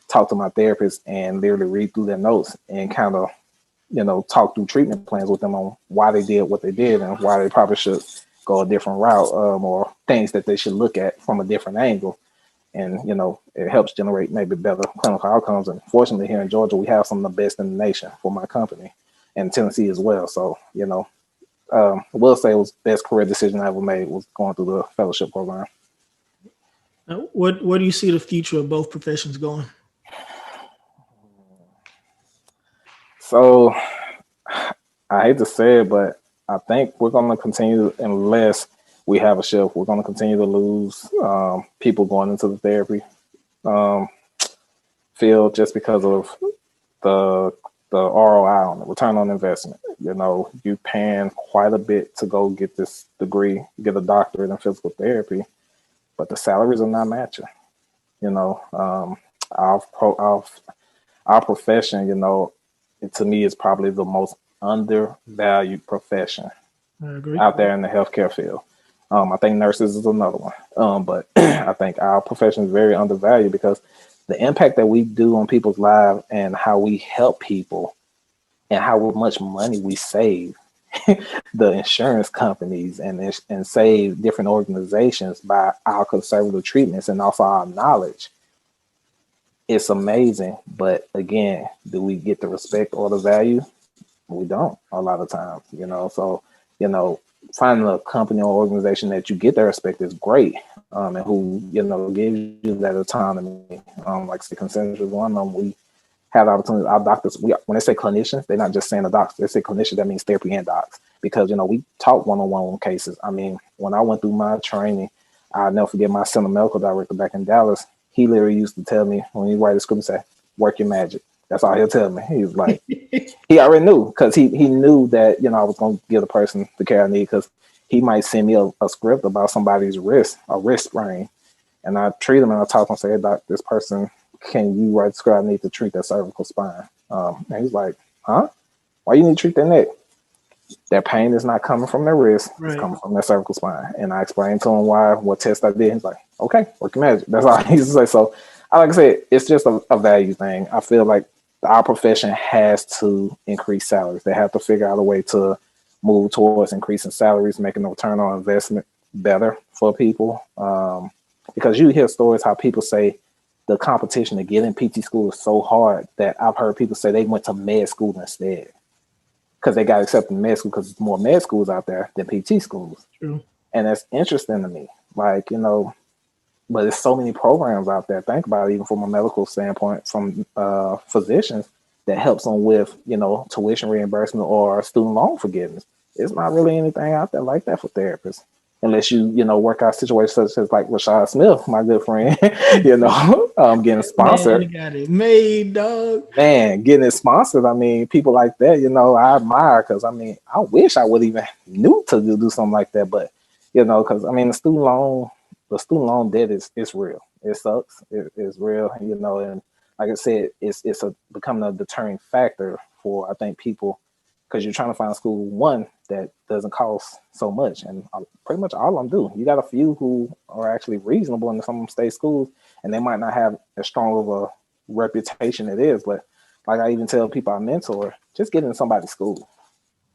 talk to my therapist and literally read through their notes and kind of, talk through treatment plans with them on why they did what they did and why they probably should go a different route, or things that they should look at from a different angle. And, it helps generate maybe better clinical outcomes. And fortunately here in Georgia, we have some of the best in the nation for my company, and Tennessee as well. So, I will say it was the best career decision I ever made was going through the fellowship program. Now, where do you see the future of both professions going? So I hate to say it, but I think we're going to continue, unless we have a shift, we're going to continue to lose people going into the therapy field just because of the ROI on it, return on investment. You paying quite a bit to go get this degree, get a doctorate in physical therapy, but the salaries are not matching. Our profession, to me is probably the most undervalued profession I agree. out there in the healthcare field. I think nurses is another one. But I think our profession is very undervalued because the impact that we do on people's lives and how we help people and how much money we save the insurance companies and save different organizations by our conservative treatments and also our knowledge. It's amazing. But again, do we get the respect or the value? We don't a lot of times, so, finding a company or organization that you get their respect is great. And who, gives you that autonomy. Like say Concentra is one of them. We have the opportunity. Our doctors, when they say clinicians, they're not just saying the doctors. They say clinicians, that means therapy and docs. Because, we talk one-on-one cases. I mean, when I went through my training, I'll never forget my center medical director back in Dallas. He literally used to tell me when he write a script, say, work your magic. That's all he'll tell me. He was like, he already knew because he knew that, I was going to give the person the care I need because he might send me a script about somebody's wrist sprain. And I treat him and I talk to him and say, hey, doc, this person, can you write the script? I need to treat that cervical spine. And he's like, huh? Why you need to treat that neck? Their pain is not coming from their wrist. Right. It's coming from their cervical spine. And I explained to him what test I did. He's like, okay, work your magic. That's all he used to say. So like I said, it's just a value thing. I feel like our profession has to increase salaries. They have to figure out a way to move towards increasing salaries, making the return on investment better for people. Because you hear stories how people say the competition to get in PT school is so hard that I've heard people say they went to med school instead because they got accepted in med school because there's more med schools out there than PT schools. True. And that's interesting to me. Like, but there's so many programs out there. Think about it, even from a medical standpoint, from physicians that helps them with, tuition reimbursement or student loan forgiveness. It's not really anything out there like that for therapists, unless you, work out situations such as like Rashad Smith, my good friend, getting sponsored. Man, got it made, dog. Man, getting it sponsored. I mean, people like that, I admire because I wish I would even knew to do something like that. But, because the student loan debt is real. It sucks. It's real, and like I said, it's becoming a deterring factor for, I think, people, because you're trying to find a school, one, that doesn't cost so much. And pretty much all of them do. You got a few who are actually reasonable in some state schools, and they might not have as strong of a reputation it is. But like I even tell people I mentor, just get in somebody's school.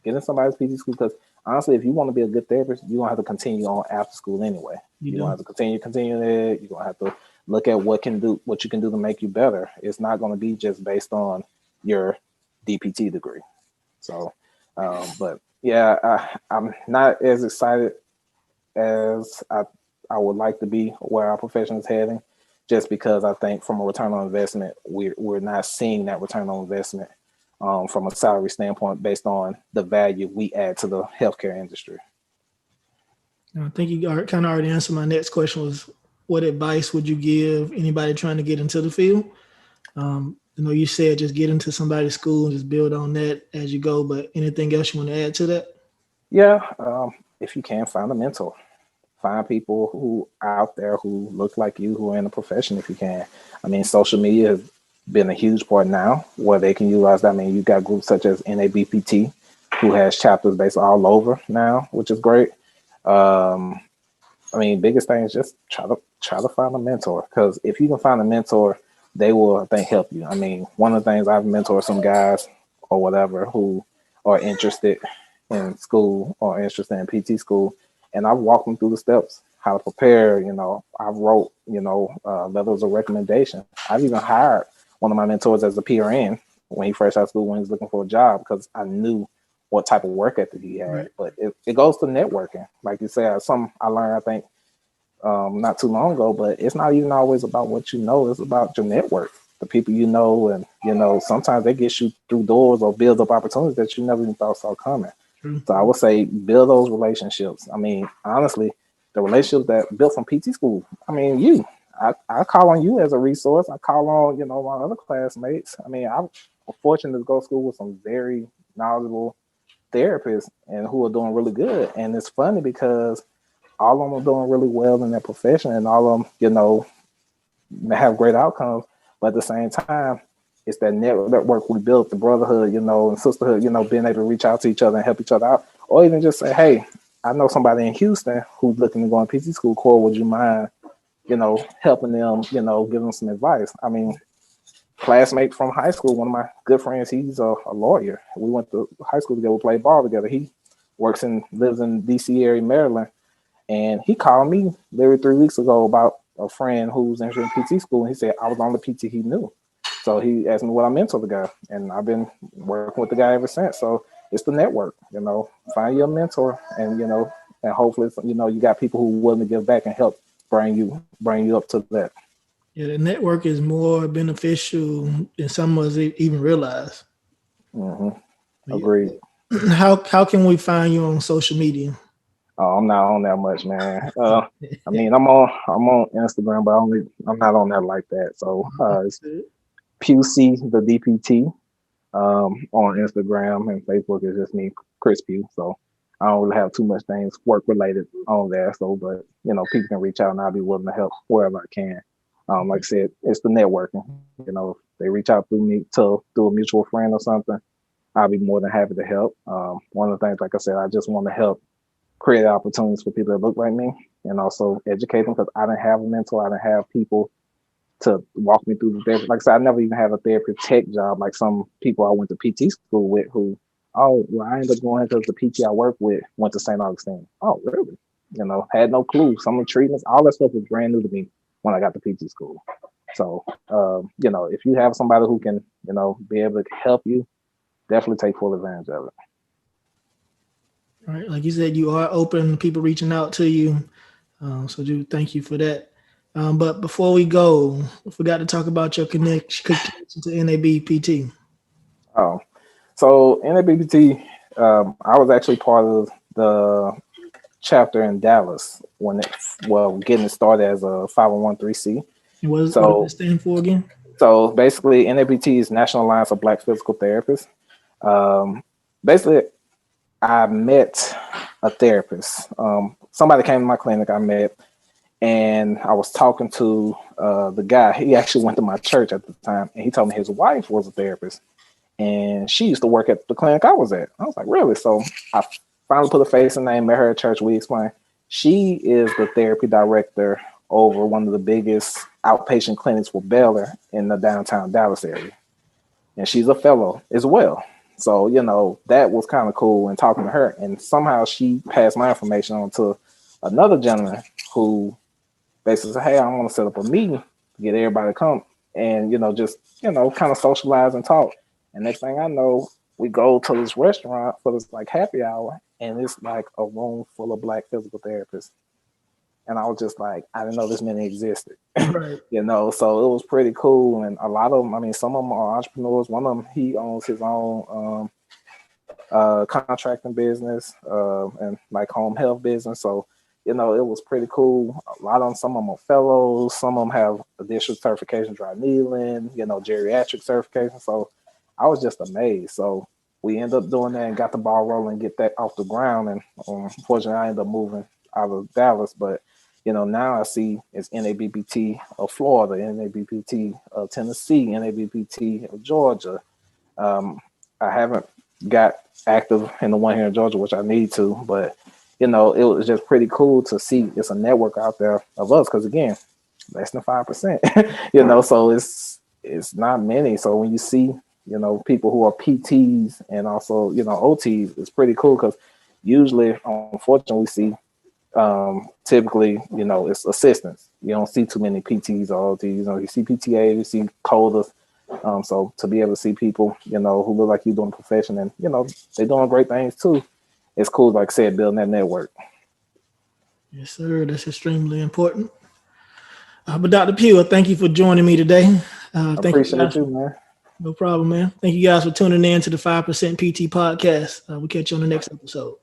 Get in somebody's PT school, because honestly, if you want to be a good therapist, you're going to have to continue on after school anyway. You're going to have to continue it. You're going to have to look at what you can do to make you better. It's not going to be just based on your DPT degree. So, but yeah, I'm not as excited as I would like to be where our profession is heading, just because I think from a return on investment, we're not seeing that return on investment from a salary standpoint based on the value we add to the healthcare industry. I think you kind of already answered my next question, was what advice would you give anybody trying to get into the field? You said just get into somebody's school and just build on that as you go, but anything else you want to add to that? Yeah, if you can, find a mentor. Find people who are out there who look like you, who are in the profession if you can. Social media has been a huge part now where they can utilize that. You got groups such as NABPT who has chapters based all over now, which is great. Biggest thing is just try to find a mentor, because if you can find a mentor, they will, I think, help you. One of the things, I've mentored some guys or whatever who are interested in school or interested in PT school, and I've walked them through the steps, how to prepare. I've wrote, letters of recommendation. I've even hired one of my mentors as a PRN when he first out of school, when he was looking for a job, because I knew what type of work ethic he had. Right. But it goes to networking. Like you said, I learned, I think, not too long ago, but it's not even always about what you know. It's about your network, the people you know, and sometimes they get you through doors or build up opportunities that you never even thought saw coming. So I would say build those relationships. Honestly, the relationships that built from PT school. I call on you as a resource. I call on, my other classmates. I'm fortunate to go to school with some very knowledgeable therapists and who are doing really good. And it's funny because all of them are doing really well in their profession, and all of them, have great outcomes. But at the same time, it's that network we built, the brotherhood, and sisterhood, being able to reach out to each other and help each other out, or even just say, hey, I know somebody in Houston who's looking to go in PT school. Core, would you mind, helping them, giving them some advice? I mean, classmate from high school, one of my good friends, he's a lawyer. We went to high school together, we played ball together. He lives in DC area, Maryland. And he called me literally 3 weeks ago about a friend who's entering PT school. And he said, I was on the PT he knew. So he asked me what I mentor the guy. And I've been working with the guy ever since. So it's the network, find your mentor and, and hopefully, you got people who are willing to give back and help bring you up to that. Yeah, the network is more beneficial than some of us even realize. Mm-hmm. Agreed. How can we find you on social media? Oh, I'm not on that much, man. I mean, I'm on Instagram, but I'm not on there like that. So it's Pough the DPT on Instagram, and Facebook is just me, Chris Pough. So I don't really have too much things work related on there. So, but people can reach out, and I'll be willing to help wherever I can. Like I said, it's the networking. If they reach out through me through a mutual friend or something, I'll be more than happy to help. One of the things, like I said, I just want to help create opportunities for people that look like me, and also educate them, because I didn't have a mentor. I didn't have people to walk me through the therapy. Like I said, I never even had a therapy tech job like some people I went to PT school with who, I ended up going because the PT I worked with went to St. Augustine. Oh, really? Had no clue. Some of the treatments, all that stuff was brand new to me when I got to PT school. So, if you have somebody who can, be able to help you, definitely take full advantage of it. All right. Like you said, you are open to people reaching out to you. So thank you for that. But before we go, I forgot to talk about your connection to NABPT. Oh, so NABPT, I was actually part of the chapter in Dallas getting it started as a 501(c)(3). What does it stand for again? So basically, NABPT is National Alliance of Black Physical Therapists. Basically, I met a therapist. Somebody came to my clinic I met, and I was talking to the guy. He actually went to my church at the time, and he told me his wife was a therapist, and she used to work at the clinic I was at. I was like, really? So I finally put a face and name, met her at church. We explained. She is the therapy director over one of the biggest outpatient clinics for Baylor in the downtown Dallas area. And she's a fellow as well. So, that was kind of cool, and talking to her. And somehow she passed my information on to another gentleman who basically said, hey, I want to set up a meeting to get everybody to come and, just, kind of socialize and talk. And next thing I know, we go to this restaurant for this like happy hour, and it's like a room full of Black physical therapists. And I was just like, I didn't know this many existed, Right. So it was pretty cool. And a lot of them, some of them are entrepreneurs. One of them, he owns his own contracting business and like home health business. So, it was pretty cool. A lot of them, some of them are fellows. Some of them have additional certification, dry needling, geriatric certification. So I was just amazed. So we ended up doing that and got the ball rolling, get that off the ground. And unfortunately, I ended up moving out of Dallas. But, now I see it's NABPT of Florida, NABPT of Tennessee, NABPT of Georgia. I haven't got active in the one here in Georgia, which I need to. But, it was just pretty cool to see it's a network out there of us. Because, again, less than 5%, so it's not many. So when you see, people who are PTs and also, OTs, it's pretty cool, because usually, unfortunately, we see typically, it's assistants. You don't see too many PTs or OTs. You see PTA, you see coders. So to be able to see people, who look like you doing the profession and, they're doing great things too. It's cool, like I said, building that network. Yes, sir. That's extremely important. But Dr. Pough, thank you for joining me today. I appreciate you, man. No problem, man. Thank you guys for tuning in to the 5% PT podcast. We'll catch you on the next episode.